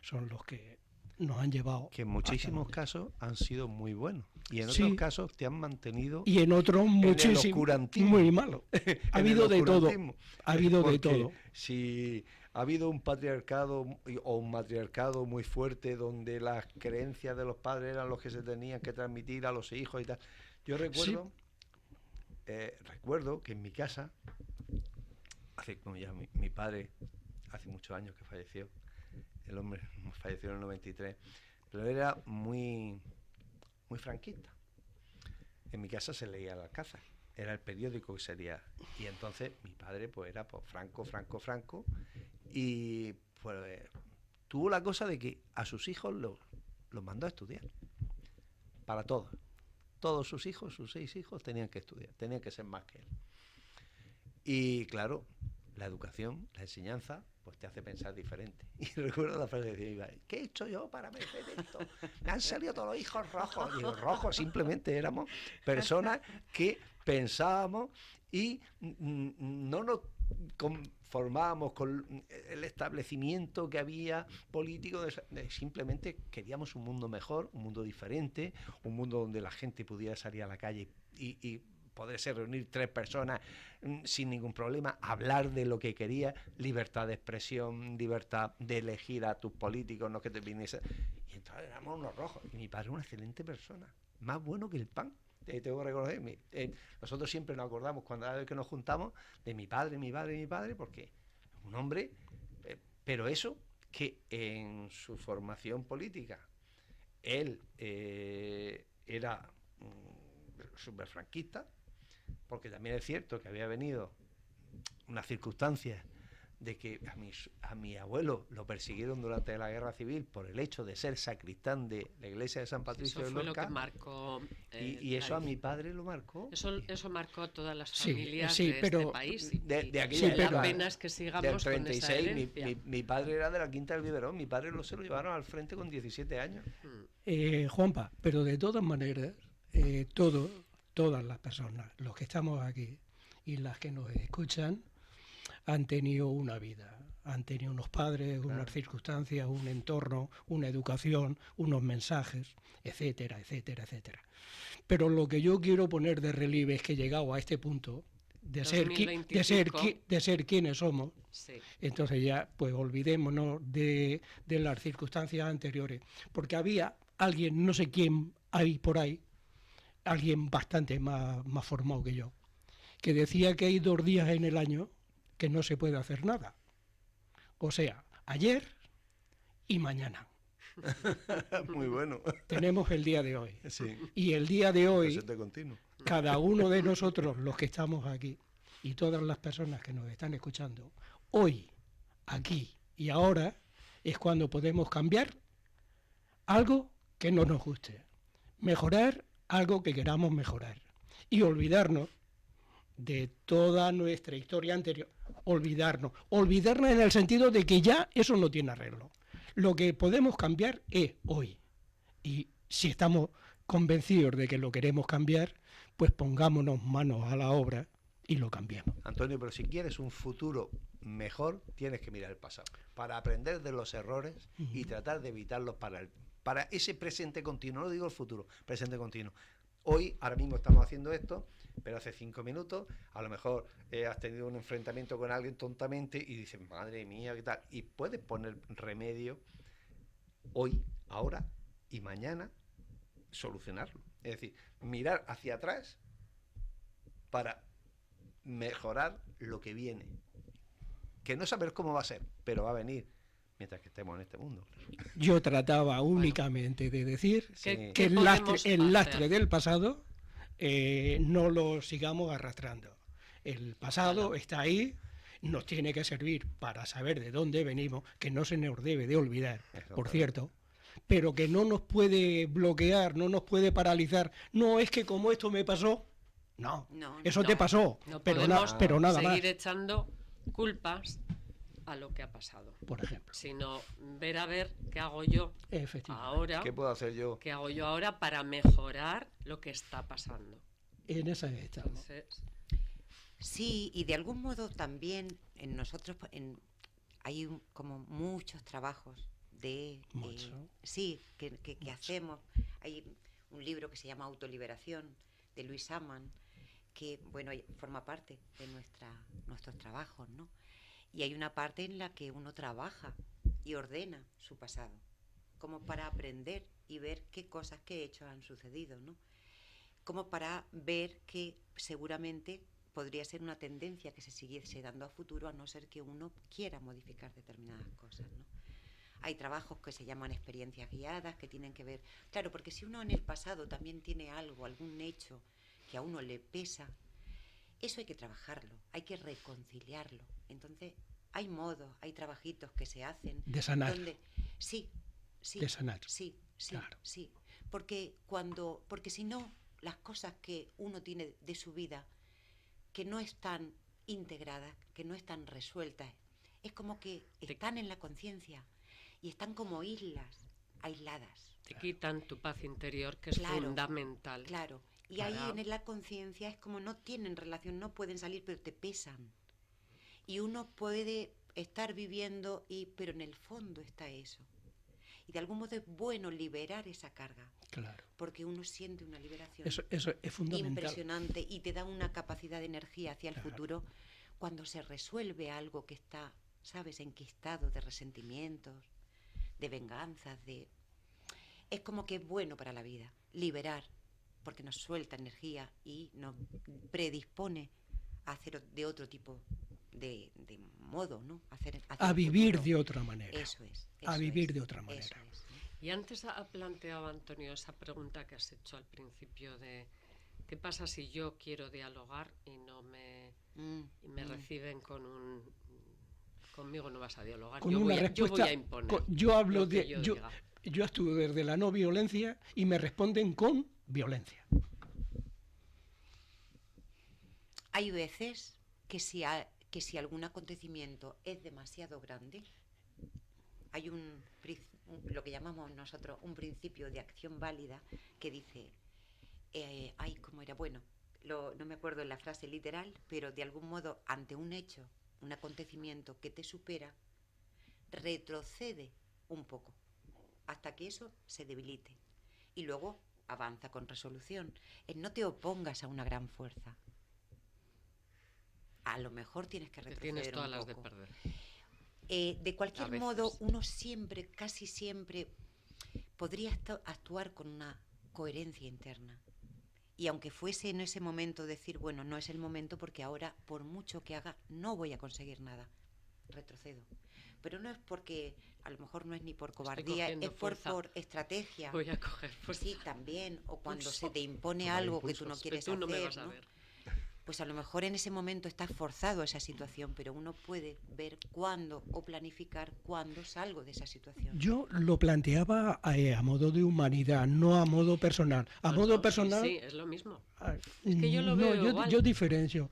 son los que nos han llevado... Que en muchísimos hasta casos han sido muy buenos. Y en Sí. otros casos te han mantenido... y en otros el muchísimo oscurantismo. muy malo. Ha en habido el de todo. oscurantismo. Ha habido de Porque todo. Si ha habido un patriarcado o un matriarcado muy fuerte donde las creencias de los padres eran los que se tenían que transmitir a los hijos y tal. Yo recuerdo recuerdo que en mi casa, como ya mi padre, hace muchos años que falleció, el hombre falleció en el 93, pero era muy, muy franquista. En mi casa se leía El Alcázar, era el periódico que se leía, y entonces mi padre pues era pues, franco, y pues tuvo la cosa de que a sus hijos los mandó a estudiar, para todos. Todos sus hijos, sus 6 hijos, tenían que estudiar, tenían que ser más que él. Y claro, la educación, la enseñanza, pues te hace pensar diferente. Y recuerdo la frase que decía, ¿qué he hecho yo para merecer esto? Me han salido todos los hijos rojos. Y los rojos simplemente éramos personas que pensábamos y no nos conformábamos con el establecimiento que había político, simplemente queríamos un mundo mejor, un mundo diferente, un mundo donde la gente pudiera salir a la calle y poderse reunir 3 personas sin ningún problema, hablar de lo que quería, libertad de expresión, libertad de elegir a tus políticos, no que te viniese. Y entonces éramos unos rojos. Y mi padre era una excelente persona, más bueno que el pan. Tengo que reconocer, nosotros siempre nos acordamos cuando cada vez que nos juntamos de mi padre, porque es un hombre, pero eso que en su formación política él era súper franquista, porque también es cierto que había venido unas circunstancias de que a mi abuelo lo persiguieron durante la Guerra Civil por el hecho de ser sacristán de la iglesia de San Patricio de Lorca. Eso fue lo que marcó... y eso a mi padre lo marcó. Eso marcó a todas las familias de este país. De aquella época, la pena es que sigamos del 36, con esa herencia. mi padre era de la Quinta del Biberón, mi padre se lo llevaron al frente con 17 años. Juanpa, pero de todas maneras, todas las personas, los que estamos aquí y las que nos escuchan, han tenido una vida, han tenido unos padres, unas circunstancias, un entorno, una educación, unos mensajes, etcétera, etcétera, etcétera. Pero lo que yo quiero poner de relieve es que llegado a este punto de ser quienes somos, sí. Entonces ya pues olvidémonos de las circunstancias anteriores, porque había alguien, no sé quién hay por ahí, alguien bastante más formado que yo, que decía que hay 2 días en el año que no se puede hacer nada. O sea, ayer y mañana. Muy bueno. Tenemos el día de hoy. Sí. Y el día de hoy, presente continuo. cada uno de nosotros, los que estamos aquí, y todas las personas que nos están escuchando, hoy, aquí y ahora, es cuando podemos cambiar algo que no nos guste, mejorar algo que queramos mejorar, y olvidarnos de toda nuestra historia anterior, olvidarnos en el sentido de que ya eso no tiene arreglo. Lo que podemos cambiar es hoy, y si estamos convencidos de que lo queremos cambiar, pues pongámonos manos a la obra y lo cambiemos. Antonio, pero si quieres un futuro mejor, tienes que mirar el pasado, para aprender de los errores y tratar de evitarlos para ese presente continuo, no digo el futuro, presente continuo. Hoy, ahora mismo estamos haciendo esto, pero hace 5 minutos, a lo mejor has tenido un enfrentamiento con alguien tontamente y dices, madre mía, ¿qué tal? Y puedes poner remedio hoy, ahora y mañana, solucionarlo. Es decir, mirar hacia atrás para mejorar lo que viene. Que no saber cómo va a ser, pero va a venir mientras que estemos en este mundo. Yo trataba únicamente de decir ¿Qué que podemos el lastre hacer? del pasado no lo sigamos arrastrando. El pasado está ahí, nos tiene que servir para saber de dónde venimos, que no se nos debe de olvidar, por cierto, pero que no nos puede bloquear, no nos puede paralizar. No es que como esto me pasó, no, eso te pasó, No pero podemos nada más. seguir echando culpas a lo que ha pasado, por ejemplo, sino ver a ver qué hago yo ahora, ¿qué puedo hacer yo? qué hago yo ahora para mejorar lo que está pasando. En esa estamos. Entonces, Sí, y de algún modo también en nosotros hay como muchos trabajos de Mucho. sí que hacemos. Hay un libro que se llama Autoliberación de Luis Amann, que bueno, forma parte de nuestros trabajos, ¿no? Y hay una parte en la que uno trabaja y ordena su pasado, como para aprender y ver qué cosas, qué hechos han sucedido, ¿no? como para ver que seguramente podría ser una tendencia que se siguiese dando a futuro, a no ser que uno quiera modificar determinadas cosas, ¿no? Hay trabajos que se llaman experiencias guiadas, que tienen que ver... Claro, porque si uno en el pasado también tiene algo, algún hecho que a uno le pesa, eso hay que trabajarlo, hay que reconciliarlo. Entonces, hay modos, hay trabajitos que se hacen... De sanar. Donde, sí, De sanar. Sí, Claro. sí. Porque si no, las cosas que uno tiene de su vida, que no están integradas, que no están resueltas, es como que están en la conciencia y están como islas aisladas. Te quitan tu paz interior, que es fundamental. Claro, y ahí en la conciencia es como no tienen relación, no pueden salir, pero te pesan. Y uno puede estar viviendo, pero en el fondo está eso. Y de algún modo es bueno liberar esa carga. Claro. Porque uno siente una liberación Eso es fundamental. impresionante y te da una capacidad de energía hacia el futuro cuando se resuelve algo que está, ¿sabes?, enquistado de resentimientos, de venganzas, es como que es bueno para la vida, liberar, porque nos suelta energía y nos predispone a hacer de otro tipo de modo, ¿no? A vivir de otra manera. Eso es. A vivir de otra manera. Eso es. Y antes ha planteado, Antonio, esa pregunta que has hecho al principio de ¿qué pasa si yo quiero dialogar y no me reciben con un... Conmigo no vas a dialogar, Con yo una voy respuesta, a imponer. Yo hablo lo que de... yo diga. Yo actúo desde la no violencia y me responden con violencia. Hay veces que si algún acontecimiento es demasiado grande, hay lo que llamamos nosotros un principio de acción válida que dice, ¿cómo era? Bueno, no me acuerdo en la frase literal, pero de algún modo ante un hecho, un acontecimiento que te supera, retrocede un poco hasta que eso se debilite y luego avanza con resolución. No te opongas a una gran fuerza. A lo mejor tienes que retroceder tienes todas un las poco. de perder. De cualquier modo, uno siempre, casi siempre, podría actuar con una coherencia interna. Y aunque fuese en ese momento decir, bueno, no es el momento porque ahora, por mucho que haga, no voy a conseguir nada. Retrocedo. Pero no es porque, a lo mejor no es ni por cobardía, es por estrategia. Voy a coger fuerza. Sí, también. O cuando se te impone algo que tú no quieres hacer, no me vas a ver. Pues a lo mejor en ese momento estás forzado a esa situación, pero uno puede ver cuándo o planificar cuándo salgo de esa situación. Yo lo planteaba a modo de humanidad, no a modo personal. A modo personal... Sí, es lo mismo. Es que yo lo veo igual. Yo diferencio,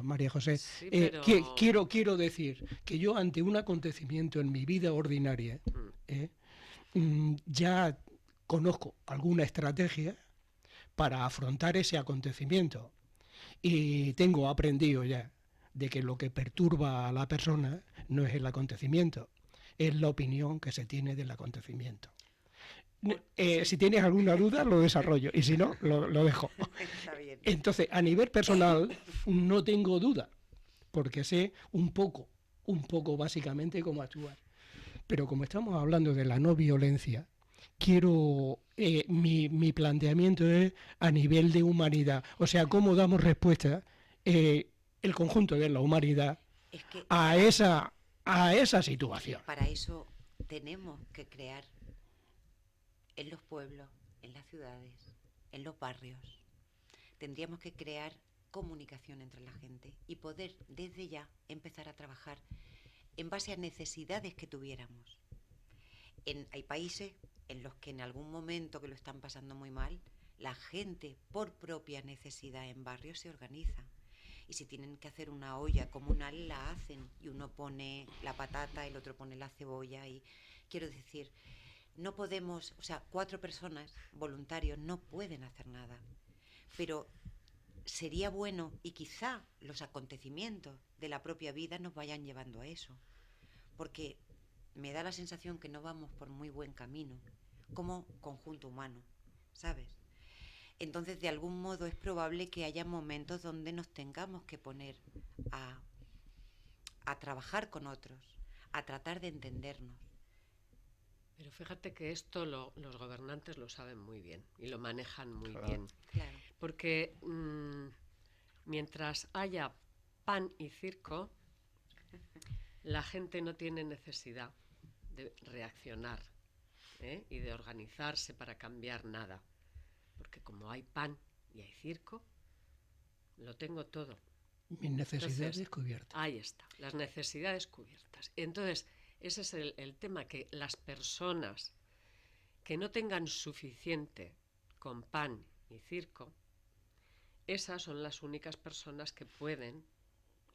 María José. Sí, pero... quiero decir que yo ante un acontecimiento en mi vida ordinaria ya conozco alguna estrategia para afrontar ese acontecimiento. Y tengo aprendido ya de que lo que perturba a la persona no es el acontecimiento, es la opinión que se tiene del acontecimiento. Si tienes alguna duda, lo desarrollo, y si no, lo dejo. Está bien. Entonces, a nivel personal, no tengo duda, porque sé un poco básicamente cómo actuar. Pero como estamos hablando de la no violencia, quiero mi planteamiento es a nivel de humanidad, o sea, cómo damos respuesta el conjunto de la humanidad a esa situación. Para eso tenemos que crear en los pueblos, en las ciudades, en los barrios, tendríamos que crear comunicación entre la gente y poder desde ya empezar a trabajar en base a necesidades que tuviéramos. Hay países en los que en algún momento que lo están pasando muy mal, la gente por propia necesidad en barrios se organiza. Y si tienen que hacer una olla comunal, la hacen. Y uno pone la patata, el otro pone la cebolla. Y quiero decir, no podemos, 4 personas, voluntarios, no pueden hacer nada. Pero sería bueno, y quizá los acontecimientos de la propia vida nos vayan llevando a eso. Porque me da la sensación que no vamos por muy buen camino, como conjunto humano, ¿sabes? Entonces, de algún modo es probable que haya momentos donde nos tengamos que poner a trabajar con otros, a tratar de entendernos. Pero fíjate que esto los gobernantes lo saben muy bien y lo manejan muy bien. Claro. porque mientras haya pan y circo, la gente no tiene necesidad de reaccionar, y de organizarse para cambiar nada, porque como hay pan y hay circo, lo tengo todo. Mis necesidades Entonces, cubiertas. Ahí está, las necesidades cubiertas. Entonces, ese es el tema, que las personas que no tengan suficiente con pan y circo, esas son las únicas personas que pueden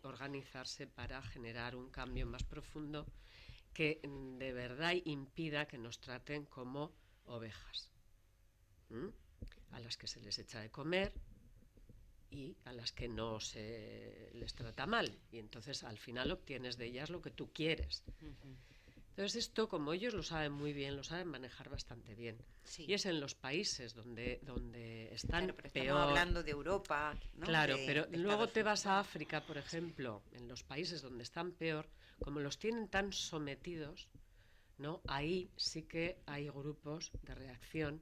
organizarse para generar un cambio más profundo que de verdad impida que nos traten como ovejas, a las que se les echa de comer y a las que no se les trata mal, y entonces al final obtienes de ellas lo que tú quieres. Entonces esto, como ellos lo saben muy bien, lo saben manejar bastante bien. Sí. Y es en los países donde están Claro, pero estamos peor. hablando de Europa, ¿no? Claro, de pero luego Estados te vas a Unidos. África, por ejemplo, en los países donde están peor, como los tienen tan sometidos, ¿no? Ahí sí que hay grupos de reacción,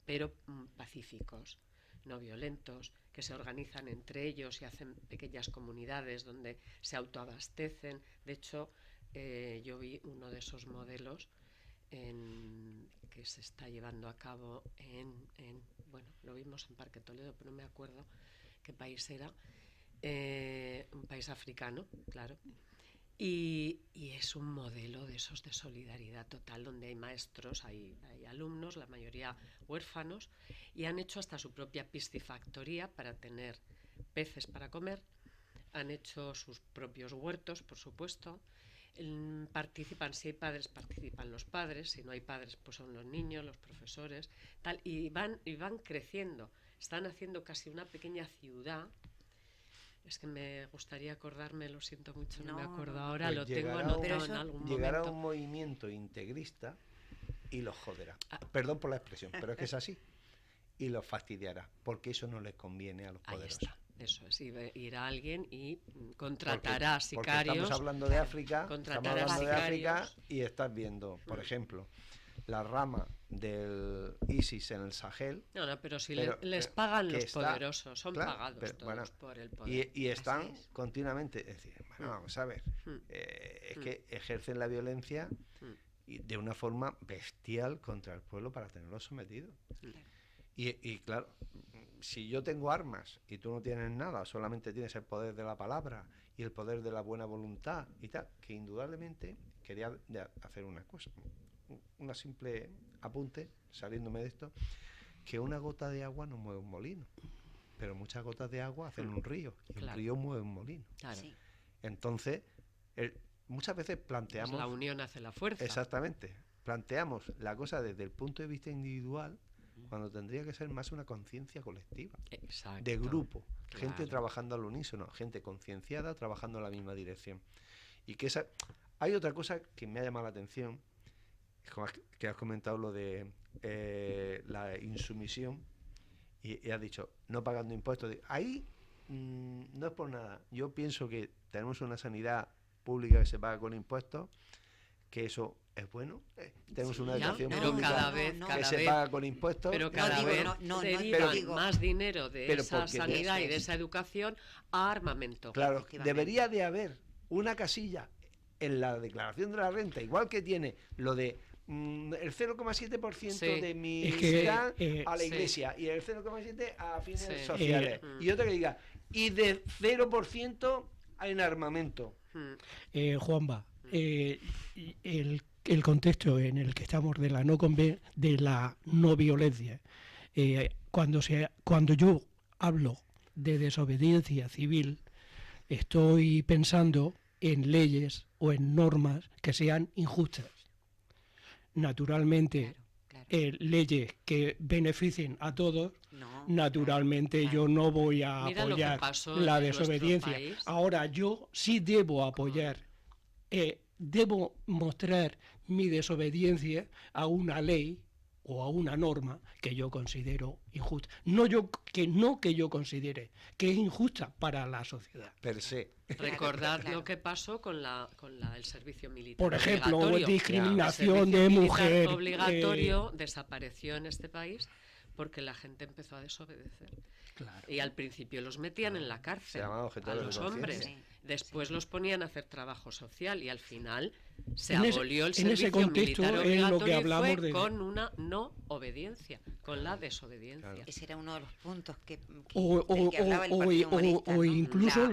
pero pacíficos, no violentos, que se organizan entre ellos y hacen pequeñas comunidades donde se autoabastecen. De hecho, yo vi uno de esos modelos que se está llevando a cabo bueno, lo vimos en Parque Toledo, pero no me acuerdo qué país era, un país africano, claro, y es un modelo de esos de solidaridad total, donde hay maestros, hay alumnos, la mayoría huérfanos, y han hecho hasta su propia piscifactoría para tener peces para comer, han hecho sus propios huertos, por supuesto. Participan, si hay padres, participan los padres, si no hay padres, pues son los niños, los profesores, tal, y van creciendo. Están haciendo casi una pequeña ciudad. Es que me gustaría acordarme, lo siento mucho, no me acuerdo ahora, Pues lo tengo llegará anotado en algún llegará momento. un movimiento integrista y los joderá. Ah. Perdón por la expresión, pero es que es así. Y los fastidiará, porque eso no les conviene a los Ahí poderosos. está, eso es, irá alguien y contratará Porque sicarios. estamos hablando de África, contratará estamos hablando de África sicarios. y estás viendo, por ejemplo, la rama del ISIS en el Sahel. No, pero si pero les pagan que los está, poderosos, son claro, pagados pero, todos bueno, por el poder. y están Así es. continuamente, es decir, bueno, vamos a ver, es que ejercen la violencia y de una forma bestial contra el pueblo para tenerlo sometido. Y claro, si yo tengo armas y tú no tienes nada, solamente tienes el poder de la palabra y el poder de la buena voluntad y tal, que indudablemente quería hacer una cosa, una simple apunte, saliéndome de esto, que una gota de agua no mueve un molino, pero muchas gotas de agua hacen un río, y Claro. un río mueve un molino. Claro. Sí. Entonces, muchas veces planteamos... Pues la unión hace la fuerza. Exactamente. Planteamos la cosa desde el punto de vista individual, cuando tendría que ser más una conciencia colectiva, Exacto. de grupo, Claro. gente trabajando al unísono, gente concienciada trabajando en la misma dirección. Y que hay otra cosa que me ha llamado la atención, que has comentado lo de la insumisión, y has dicho, no pagando impuestos. Ahí no es por nada. Yo pienso que tenemos una sanidad pública que se paga con impuestos, que eso es bueno. Tenemos Sí, una ya, educación pero pública cada vez que se paga con impuestos. Pero cada digo, vez no derivan digo. más dinero de Pero esa porque sanidad eso y de es. esa educación a armamento. Claro, Efectivamente. debería de haber una casilla en la declaración de la renta, igual que tiene lo de el 0,7% Sí. de mi Es que, vida a la sí. iglesia y el 0,7% a fines Sí. sociales. Y otra que diga, y de 0% en armamento. Juanba, el contexto en el que estamos de la no violencia, cuando yo hablo de desobediencia civil, estoy pensando en leyes o en normas que sean injustas. Naturalmente, Claro. leyes que beneficien a todos, No, naturalmente claro. yo no voy a Mira lo que apoyar pasó la en nuestro desobediencia. país. Ahora, yo sí debo apoyar, debo mostrar mi desobediencia a una ley o a una norma que yo considero injusta. No que yo considere que es injusta para la sociedad. Per se. Recordad Claro. lo que pasó con el servicio militar. Por ejemplo, obligatorio. discriminación El servicio de militar mujer. obligatorio desapareció en este país porque la gente empezó a desobedecer. Claro. Y al principio los metían en la cárcel, Se llamaban a objetores los de conciencia. hombres. Después los ponían a hacer trabajo social y al final se En ese- abolió el en ese servicio contexto militar es lo que obligatorio y hablamos fue de- con una no obediencia, con la desobediencia. Claro. Ese era uno de los puntos O- del que hablaba el o- Partido o- Humanista, o ¿no? incluso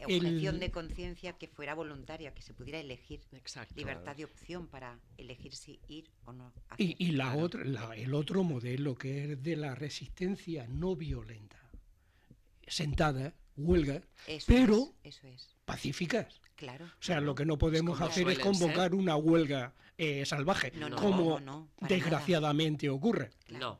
objeción el- de conciencia que fuera voluntaria, que se pudiera elegir. Exacto. Libertad de opción para elegir si ir o no. hacer. Y el otro modelo, que es de la resistencia no violenta, sentada, huelga, pero Eso es, pacíficas. claro. O sea, lo que no podemos Como hacer es suelen convocar ser. una huelga salvaje, No, como para desgraciadamente ocurre. No.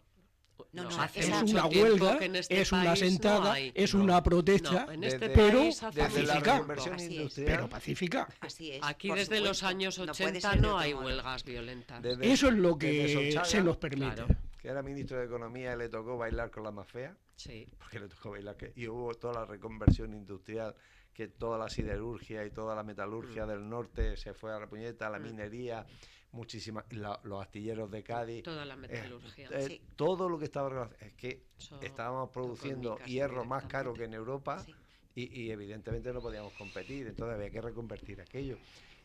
No, hace Es mucho una tiempo huelga, que en este es una país no sentada, hay. es No. una protesta, No, en este Desde- pero país hace Desde la mucho pacífica. reconversión Así es. industrial. pero pacífica. Así es. Aquí por desde los supuesto. años No puede 80 ser de no otro hay modo. huelgas violentas. Desde- Eso es lo desde que Solchaga, se nos permite. Claro. que era ministro de Economía y le tocó bailar con la más fea, Sí. porque le tocó bailar, y hubo toda la reconversión industrial, que toda la siderurgia y toda la metalurgia del norte se fue a la puñeta, la minería, muchísimas, los astilleros de Cádiz. Toda la metalurgia. Sí. Todo lo que estaba relacionado, es que Eso estábamos tocó en mi produciendo casa hierro más caro directamente. que en Europa Sí. y evidentemente no podíamos competir, entonces había que reconvertir aquello.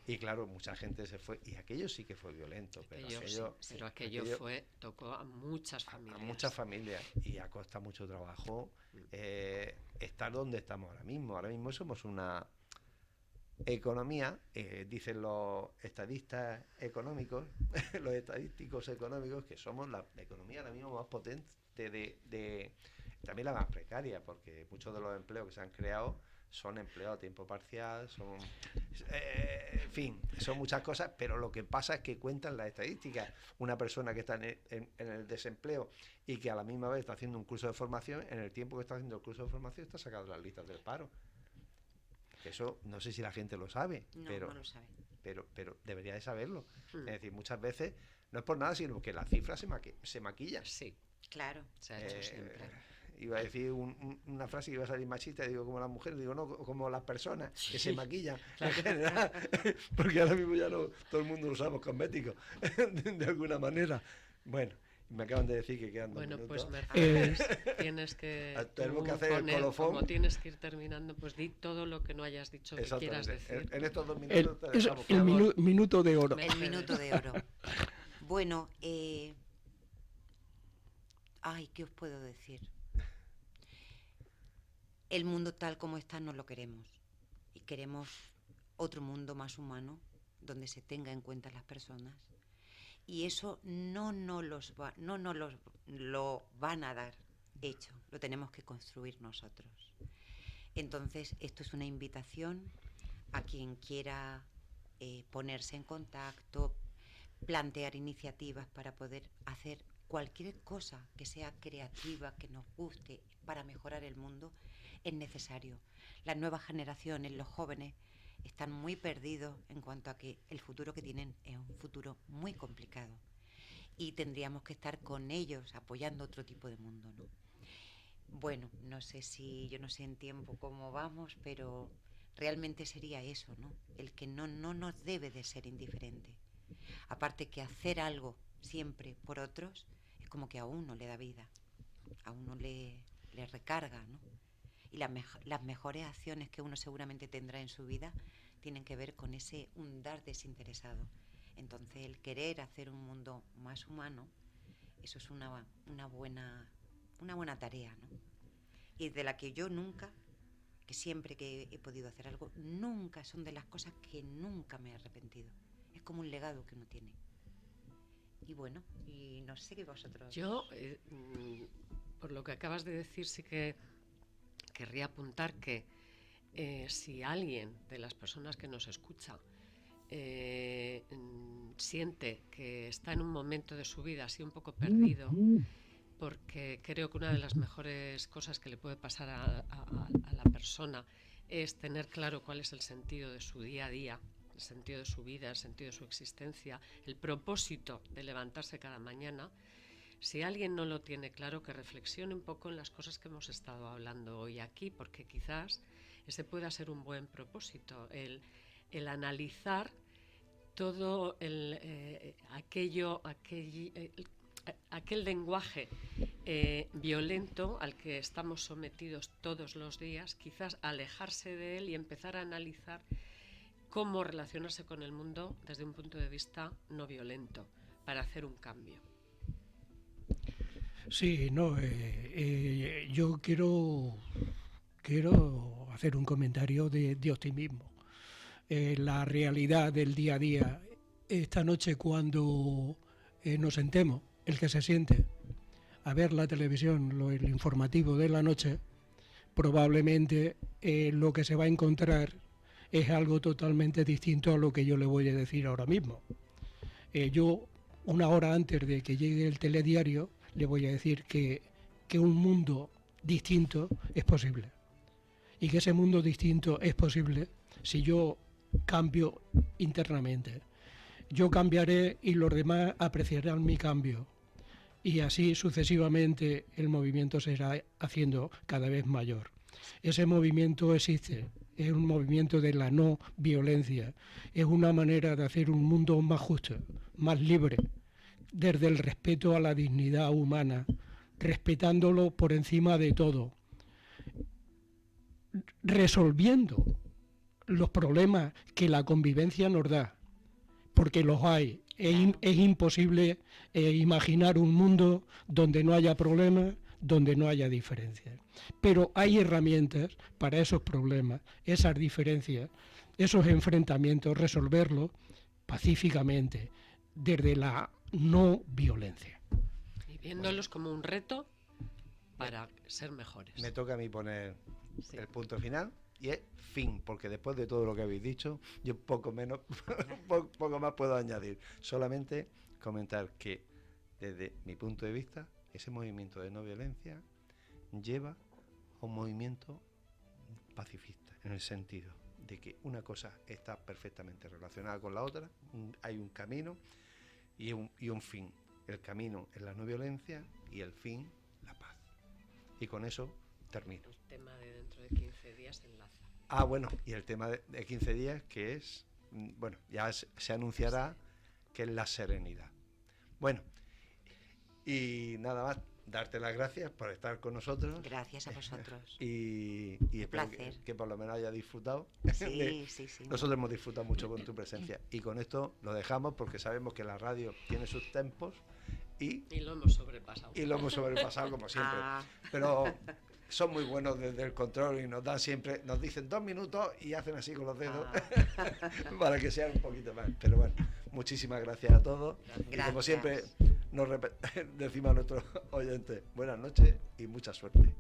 Y claro, mucha gente se fue, y aquello sí que fue violento, pero Aquello tocó a muchas familias. a muchas familias y a costa mucho trabajo estar donde estamos ahora mismo. Ahora mismo somos una economía, dicen los estadistas económicos, los estadísticos económicos, que somos la economía ahora mismo más potente también la más precaria, porque muchos de los empleos que se han creado son empleos a tiempo parcial, son en fin, son muchas cosas, pero lo que pasa es que cuentan las estadísticas. Una persona que está en el desempleo y que a la misma vez está haciendo un curso de formación, en el tiempo que está haciendo el curso de formación está sacado de las listas del paro. Eso no sé si la gente lo sabe, No, pero no lo sabe. pero debería de saberlo. Es decir, muchas veces no es por nada, sino que las cifras se maquillan. Sí, Claro. se ha hecho siempre. Iba a decir una frase que iba a salir machista, digo, como las mujeres, digo, no, como las personas que se maquillan en general, porque ahora mismo ya no todo el mundo lo usamos cosméticos, de alguna manera. Bueno, me acaban de decir que quedan 2 Bueno, minutos. pues Mercedes, tienes que Tenemos que tú hacer el poner, colofón. como tienes que ir terminando, pues di todo lo que no hayas dicho que quieras Exactamente. decir. En estos 2 minutos te Es dejamos el con- minuto de oro. El minuto de oro. Bueno, ay, ¿qué os puedo decir? El mundo tal como está no lo queremos. Y queremos otro mundo más humano, donde se tenga en cuenta las personas. Y eso no nos lo van a dar hecho. Lo tenemos que construir nosotros. Entonces, esto es una invitación a quien quiera ponerse en contacto, plantear iniciativas para poder hacer cualquier cosa que sea creativa, que nos guste para mejorar el mundo, es necesario. Las nuevas generaciones, los jóvenes, están muy perdidos en cuanto a que el futuro que tienen es un futuro muy complicado y tendríamos que estar con ellos apoyando otro tipo de mundo, ¿no? Bueno, yo no sé en tiempo cómo vamos, pero realmente sería eso, ¿no? El que no nos debe de ser indiferente. Aparte que hacer algo siempre por otros es como que a uno le da vida, a uno le recarga, ¿no? Y las mejores acciones que uno seguramente tendrá en su vida tienen que ver con ese un dar desinteresado. Entonces el querer hacer un mundo más humano, eso es una buena tarea, ¿no? Y de la que yo nunca, que siempre que he podido hacer algo, nunca son de las cosas que nunca me he arrepentido. Es como un legado que uno tiene. Y bueno, y no sé qué vosotros... Yo, por lo que acabas de decir, sí que querría apuntar que si alguien de las personas que nos escucha siente que está en un momento de su vida así un poco perdido, porque creo que una de las mejores cosas que le puede pasar a la persona es tener claro cuál es el sentido de su día a día, el sentido de su vida, el sentido de su existencia, el propósito de levantarse cada mañana. Si alguien no lo tiene claro, que reflexione un poco en las cosas que hemos estado hablando hoy aquí, porque quizás ese pueda ser un buen propósito, el analizar todo aquel lenguaje violento al que estamos sometidos todos los días, quizás alejarse de él y empezar a analizar cómo relacionarse con el mundo desde un punto de vista no violento, para hacer un cambio. Sí, no, yo quiero hacer un comentario de optimismo. La realidad del día a día, esta noche cuando nos sentemos, el que se siente a ver la televisión, el informativo de la noche, probablemente lo que se va a encontrar es algo totalmente distinto a lo que yo le voy a decir ahora mismo. Yo, una hora antes de que llegue el telediario, le voy a decir que un mundo distinto es posible. Y que ese mundo distinto es posible si yo cambio internamente. Yo cambiaré y los demás apreciarán mi cambio. Y así sucesivamente el movimiento se irá haciendo cada vez mayor. Ese movimiento existe, es un movimiento de la no violencia, es una manera de hacer un mundo más justo, más libre, desde el respeto a la dignidad humana, respetándolo por encima de todo, resolviendo los problemas que la convivencia nos da, porque los hay. Es imposible imaginar un mundo donde no haya problemas, donde no haya diferencias. Pero hay herramientas para esos problemas, esas diferencias, esos enfrentamientos, resolverlos pacíficamente, desde la no violencia. Y viéndolos como un reto para ser mejores. Me toca a mí poner Sí. el punto final y es fin, porque después de todo lo que habéis dicho, yo poco más puedo añadir. Solamente comentar que desde mi punto de vista, ese movimiento de no violencia lleva a un movimiento pacifista, en el sentido de que una cosa está perfectamente relacionada con la otra, hay un camino y un fin. El camino es la no violencia y el fin, la paz. Y con eso termino. El tema de dentro de 15 días enlaza. Ah, bueno, y el tema de 15 días, que es, bueno, ya se anunciará, que es la serenidad. Bueno, y nada más, darte las gracias por estar con nosotros. Gracias a vosotros. Y espero que por lo menos haya disfrutado. Sí. Nosotros hemos disfrutado mucho con tu presencia. Y con esto lo dejamos porque sabemos que la radio tiene sus tempos y lo hemos sobrepasado. Y lo hemos sobrepasado como siempre. Pero son muy buenos desde el control y nos dan siempre, nos dicen 2 minutos y hacen así con los dedos para que sea un poquito más. Pero bueno, muchísimas gracias a todos. Gracias. Y como siempre decimos a nuestros oyentes, buenas noches y mucha suerte.